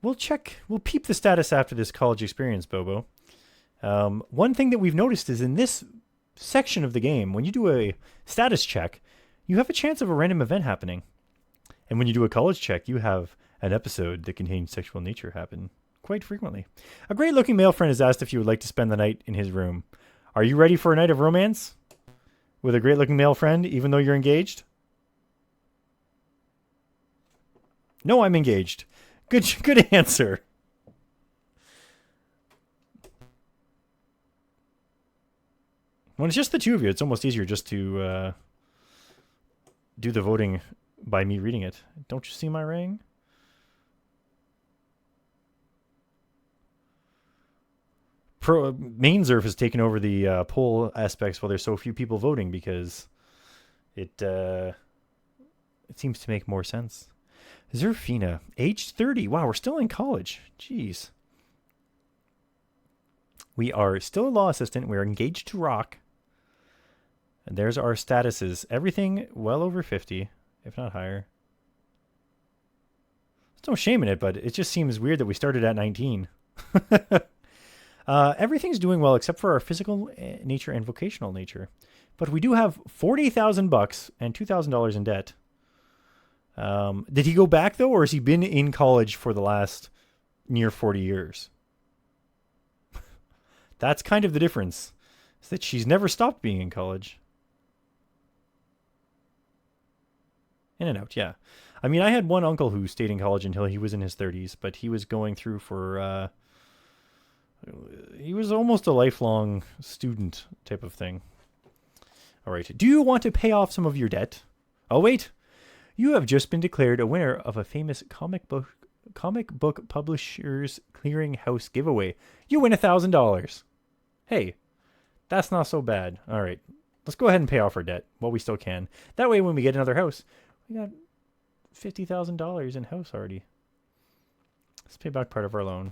[SPEAKER 1] We'll check. We'll peep the status after this college experience, Bobo. One thing that we've noticed is in this section of the game, when you do a status check, you have a chance of a random event happening. And when you do a college check, you have an episode that contains sexual nature happen quite frequently. A great-looking male friend has asked if you would like to spend the night in his room. Are you ready for a night of romance with a great-looking male friend, even though you're engaged? No, I'm engaged. Good answer. When it's just the two of you, it's almost easier just to do the voting by me reading it. Don't you see my ring? Main Zerf has taken over the poll aspects while there's so few people voting because it seems to make more sense. Zerfina, age 30. Wow, we're still in college. Jeez. We are still a law assistant. We're engaged to rock. And there's our statuses. Everything well over 50, if not higher. There's no shame in it, but it just seems weird that we started at 19. Everything's doing well except for our physical nature and vocational nature. But we do have $40,000 and $2,000 in debt. Did he go back, though, or has he been in college for the last near 40 years? That's kind of the difference, is that she's never stopped being in college. In and out, yeah. I mean, I had one uncle who stayed in college until he was in his 30s, but he was going through for... he was almost a lifelong student type of thing. All right. Do you want to pay off some of your debt? Oh, wait. You have just been declared a winner of a famous comic book publishers clearinghouse giveaway. You win $1,000. Hey, that's not so bad. All right, let's go ahead and pay off our debt while we still can. That way, when we get another house, we got $50,000 in house already. Let's pay back part of our loan.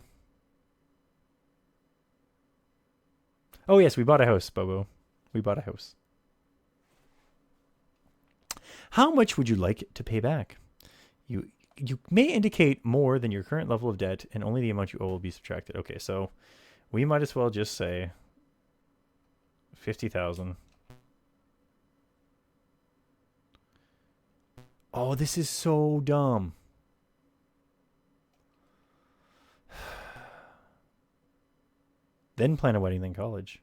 [SPEAKER 1] Oh yes, we bought a house, Bobo. We bought a house. How much would you like to pay back? You may indicate more than your current level of debt, and only the amount you owe will be subtracted. Okay, so we might as well just say 50,000. Oh, this is so dumb. Then plan a wedding, then college.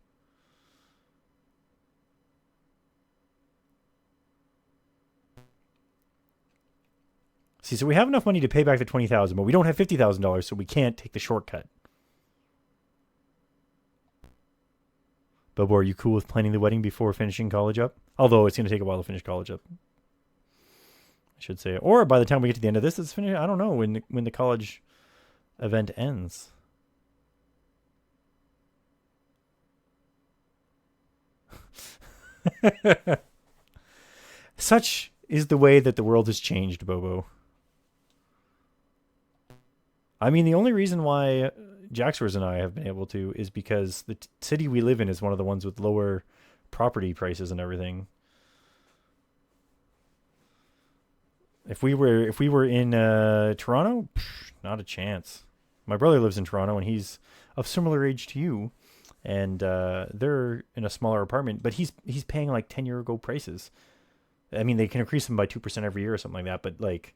[SPEAKER 1] See, so we have enough money to pay back the $20,000, but we don't have $50,000, so we can't take the shortcut. Bobo, are you cool with planning the wedding before finishing college up? Although it's going to take a while to finish college up, I should say. Or by the time we get to the end of this, it's finished. I don't know when the college event ends. Such is the way that the world has changed, Bobo. I mean, the only reason why Jaxors and I have been able to is because the city we live in is one of the ones with lower property prices and everything. If we were in Toronto, not a chance. My brother lives in Toronto, and he's of similar age to you, and they're in a smaller apartment, but he's paying like 10-year ago prices. I mean, they can increase them by 2% every year or something like that, but like,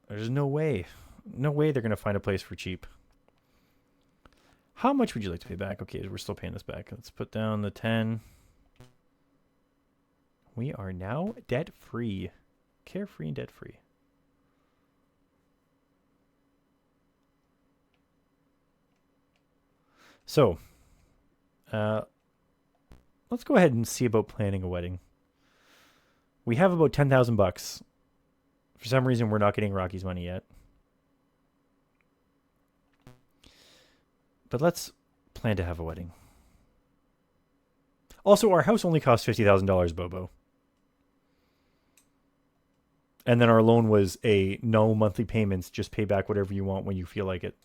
[SPEAKER 1] there's no way they're going to find a place for cheap. How much would you like to pay back? Okay, we're still paying this back. Let's put down the 10. We are now debt-free. Carefree and debt-free. So, let's go ahead and see about planning a wedding. We have about $10,000. For some reason, we're not getting Rocky's money yet. But let's plan to have a wedding. Also, our house only cost $50,000, Bobo. And then our loan was a no monthly payments, just pay back whatever you want when you feel like it.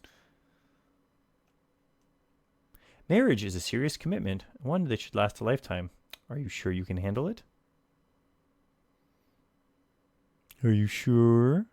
[SPEAKER 1] Marriage is a serious commitment, one that should last a lifetime. Are you sure you can handle it? Are you sure?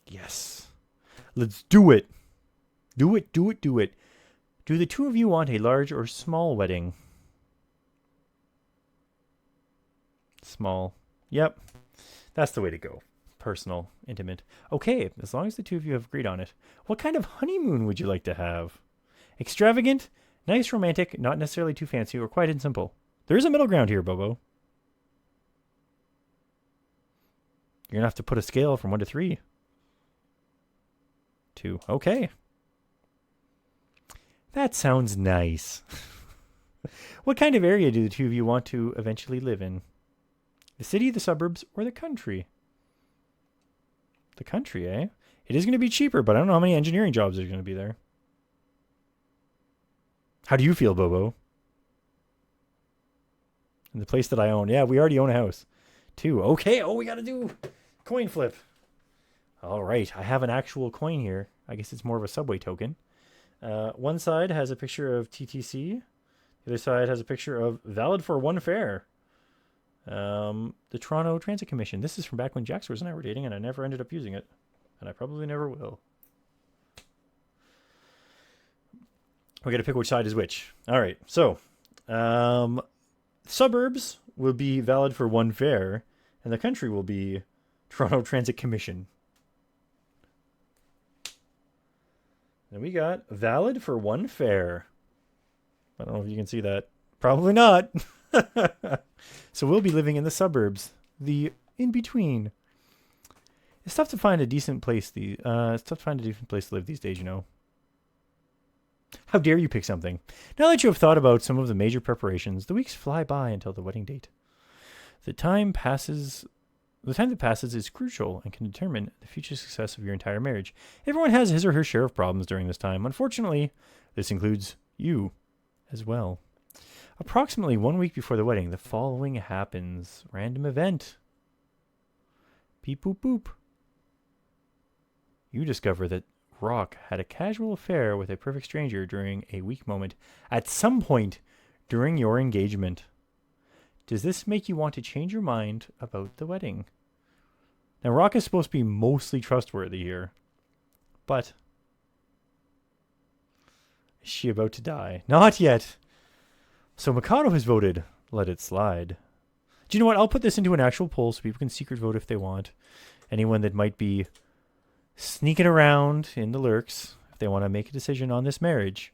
[SPEAKER 1] Yes. Let's do it. Do it, do it, do it. Do the two of you want a large or small wedding? Small. Yep. That's the way to go. Personal, intimate. Okay, as long as the two of you have agreed on it. What kind of honeymoon would you like to have? Extravagant, nice, romantic, not necessarily too fancy, or quiet and simple. There is a middle ground here, Bobo. You're going to have to put a scale from 1 to 3. 2. Okay. That sounds nice. What kind of area do the two of you want to eventually live in? The city, the suburbs, or the country? The country, eh? It is going to be cheaper, but I don't know how many engineering jobs are going to be there. How do you feel, Bobo? In the place that I own. Yeah, we already own a house. 2. Okay. Oh, we got to do coin flip. All right. I have an actual coin here. I guess it's more of a subway token. One side has a picture of TTC. The other side has a picture of valid for one fare. The Toronto Transit Commission. This is from back when Jaxors and I were dating, and I never ended up using it. And I probably never will. We got to pick which side is which. All right. So, suburbs will be valid for one fare, and the country will be Toronto Transit Commission. And we got valid for one fare. I don't know if you can see that. Probably not. So we'll be living in the suburbs, the in-between. It's tough to find a decent place. It's tough to find a decent place to live these days, you know. How dare you pick something? Now that you have thought about some of the major preparations, the weeks fly by until the wedding date. The time that passes is crucial and can determine the future success of your entire marriage. Everyone has his or her share of problems during this time. Unfortunately, this includes you as well. Approximately 1 week before the wedding, the following happens. Random event. Beep boop boop. You discover that Rock had a casual affair with a perfect stranger during a weak moment at some point during your engagement. Does this make you want to change your mind about the wedding? Now, Rock is supposed to be mostly trustworthy here, but is she about to die? Not yet. So Mikado has voted, let it slide. Do you know what? I'll put this into an actual poll so people can secret vote if they want. Anyone that might be sneaking around in the lurks, if they want to make a decision on this marriage.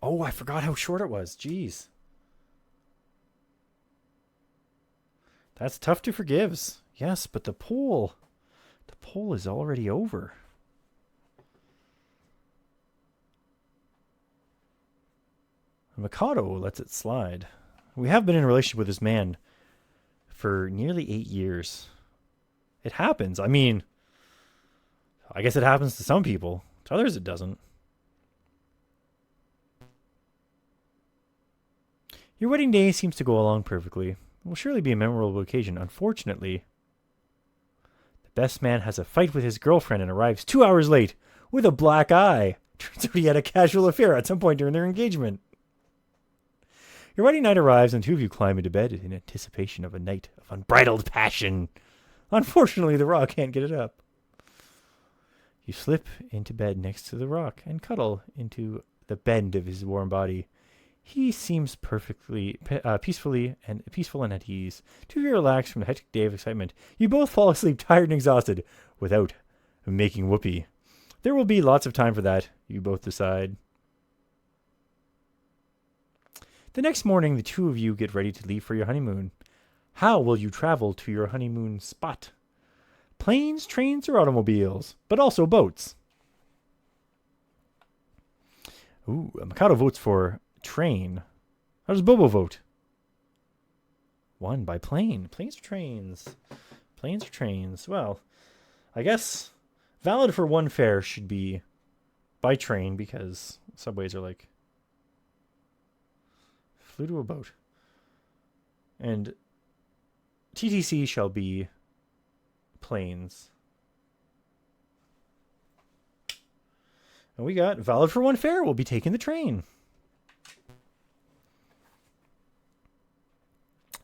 [SPEAKER 1] Oh, I forgot how short it was. Jeez. That's tough to forgive. Yes, but the poll is already over. Mikado lets it slide. We have been in a relationship with this man for nearly 8 years. It happens. I mean, I guess it happens to some people. To others, it doesn't. Your wedding day seems to go along perfectly. It will surely be a memorable occasion. Unfortunately, the best man has a fight with his girlfriend and arrives 2 hours late with a black eye. Turns out he had a casual affair at some point during their engagement. Your wedding night arrives and two of you climb into bed in anticipation of a night of unbridled passion. Unfortunately, the Raw can't get it up. You slip into bed next to the rock and cuddle into the bend of his warm body. He seems peaceful and at ease. Two of you relax from the hectic day of excitement. You both fall asleep tired and exhausted without making whoopee. There will be lots of time for that, you both decide. The next morning, the two of you get ready to leave for your honeymoon. How will you travel to your honeymoon spot? Planes, trains, or automobiles, but also boats. Ooh, Mikado votes for train. How does Bobo vote? 1 by plane. Planes or trains? Planes or trains? Well, I guess valid for one fare should be by train because subways are like flew to a boat. And TTC shall be planes. And we got valid for one fare. We'll be taking the train.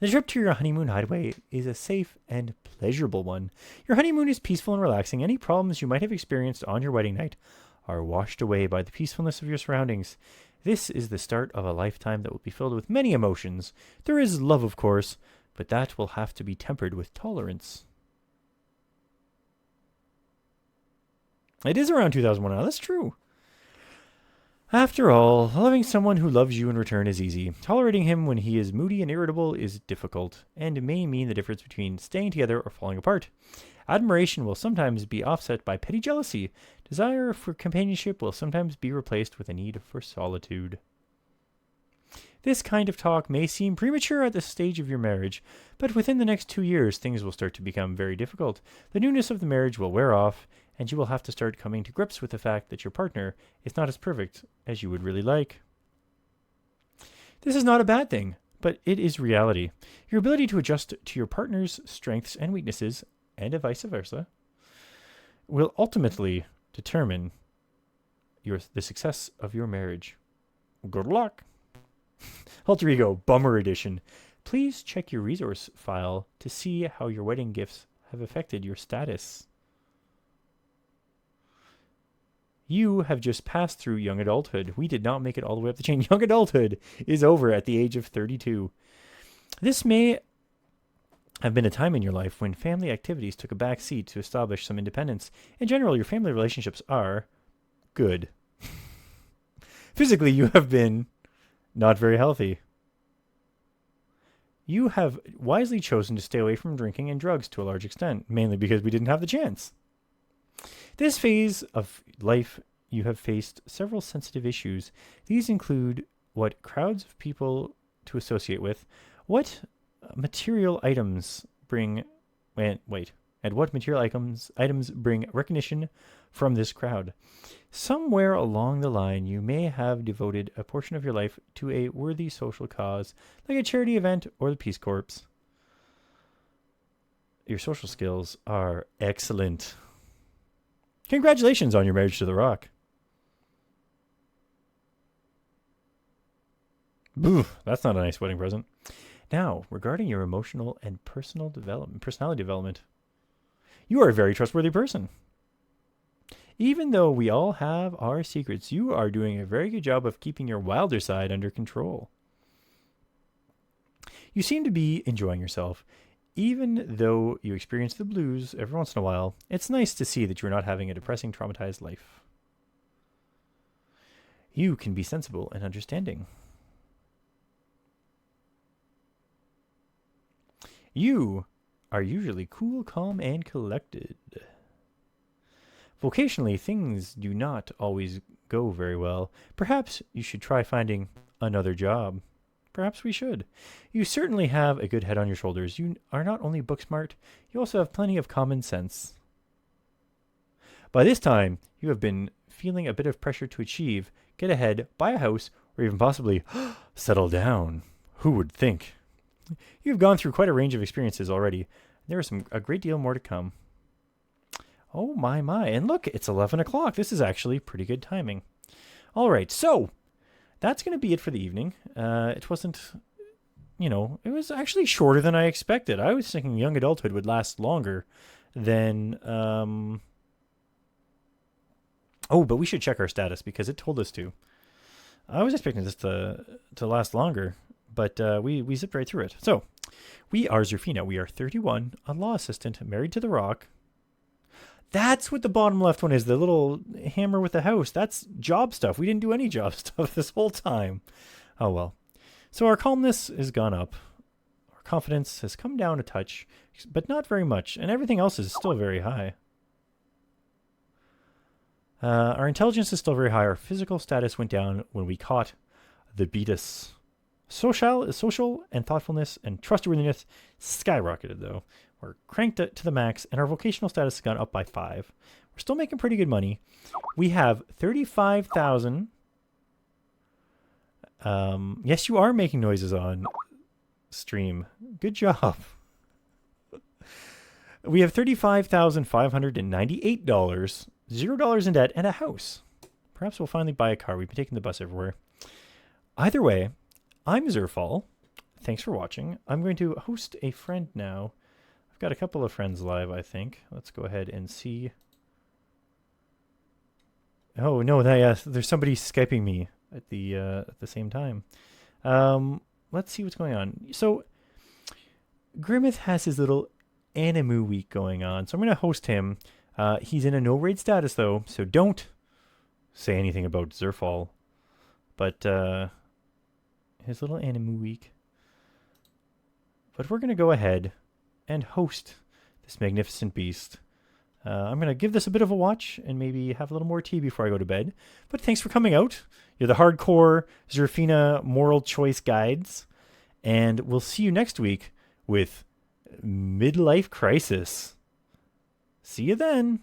[SPEAKER 1] The trip to your honeymoon hideaway is a safe and pleasurable one. Your honeymoon is peaceful and relaxing. Any problems you might have experienced on your wedding night are washed away by the peacefulness of your surroundings. This is the start of a lifetime that will be filled with many emotions. There is love, of course, but that will have to be tempered with tolerance. It is around 2001 now. That's true. After all, loving someone who loves you in return is easy. Tolerating him when he is moody and irritable is difficult, and may mean the difference between staying together or falling apart. Admiration will sometimes be offset by petty jealousy. Desire for companionship will sometimes be replaced with a need for solitude. This kind of talk may seem premature at this stage of your marriage, but within the next 2 years, things will start to become very difficult. The newness of the marriage will wear off, and you will have to start coming to grips with the fact that your partner is not as perfect as you would really like. This is not a bad thing, but it is reality. Your ability to adjust to your partner's strengths and weaknesses, and vice versa, will ultimately determine the success of your marriage. Good luck. Alter Ego, Bummer Edition. Please check your resource file to see how your wedding gifts have affected your status. You have just passed through young adulthood. We did not make it all the way up the chain. Young adulthood is over at the age of 32. This may have been a time in your life when family activities took a back seat to establish some independence. In general, your family relationships are good. Physically, you have been not very healthy. You have wisely chosen to stay away from drinking and drugs to a large extent, mainly because we didn't have the chance. This phase of life, you have faced several sensitive issues. These include what crowds of people to associate with, what material items bring, and what material items bring recognition from this crowd. Somewhere along the line, you may have devoted a portion of your life to a worthy social cause, like a charity event or the Peace Corps. Your social skills are excellent. Congratulations on your marriage to The Rock. Boo, that's not a nice wedding present. Now, regarding your emotional and personality development, you are a very trustworthy person. Even though we all have our secrets, you are doing a very good job of keeping your wilder side under control. You seem to be enjoying yourself. Even though you experience the blues every once in a while, it's nice to see that you're not having a depressing, traumatized life. You can be sensible and understanding. You are usually cool, calm, and collected. Vocationally, things do not always go very well. Perhaps you should try finding another job. Perhaps we should. You certainly have a good head on your shoulders. You are not only book smart, you also have plenty of common sense. By this time, you have been feeling a bit of pressure to achieve, get ahead, buy a house, or even possibly settle down. Who would think? You've gone through quite a range of experiences already. There is a great deal more to come. Oh my. And look, it's 11 o'clock. This is actually pretty good timing. All right, so that's going to be it for the evening. It wasn't, it was actually shorter than I expected. I was thinking young adulthood would last longer than Oh, but we should check our status because it told us to. I was expecting this to last longer, but we zipped right through it. So, we are Zerfina. We are 31, a law assistant, married to the Rock. That's what the bottom left one is, the little hammer with the house. That's job stuff. We didn't do any job stuff this whole time. Oh, well. So our calmness has gone up. Our confidence has come down a touch, but not very much. And everything else is still very high. Our intelligence is still very high. Our physical status went down when we caught the Beatus. Social and thoughtfulness and trustworthiness skyrocketed, though. We're cranked to the max, and our vocational status has gone up by 5. We're still making pretty good money. We have 35,000. Yes, you are making noises on stream. Good job. We have $35,598, $0 in debt, and a house. Perhaps we'll finally buy a car. We've been taking the bus everywhere. Either way, I'm Zerfall. Thanks for watching. I'm going to host a friend now. I've got a couple of friends live, I think. Let's go ahead and see. Oh, no, there's somebody Skyping me at the same time. Let's see what's going on. So, Grimmeth has his little Animu week going on, so I'm going to host him. He's in a no-raid status, though, so don't say anything about Zerfall. But, his little Animu week. But we're going to go ahead and host this magnificent beast. I'm going to give this a bit of a watch and maybe have a little more tea before I go to bed. But thanks for coming out. You're the hardcore Zerfina moral choice guides. And we'll see you next week with Midlife Crisis. See you then.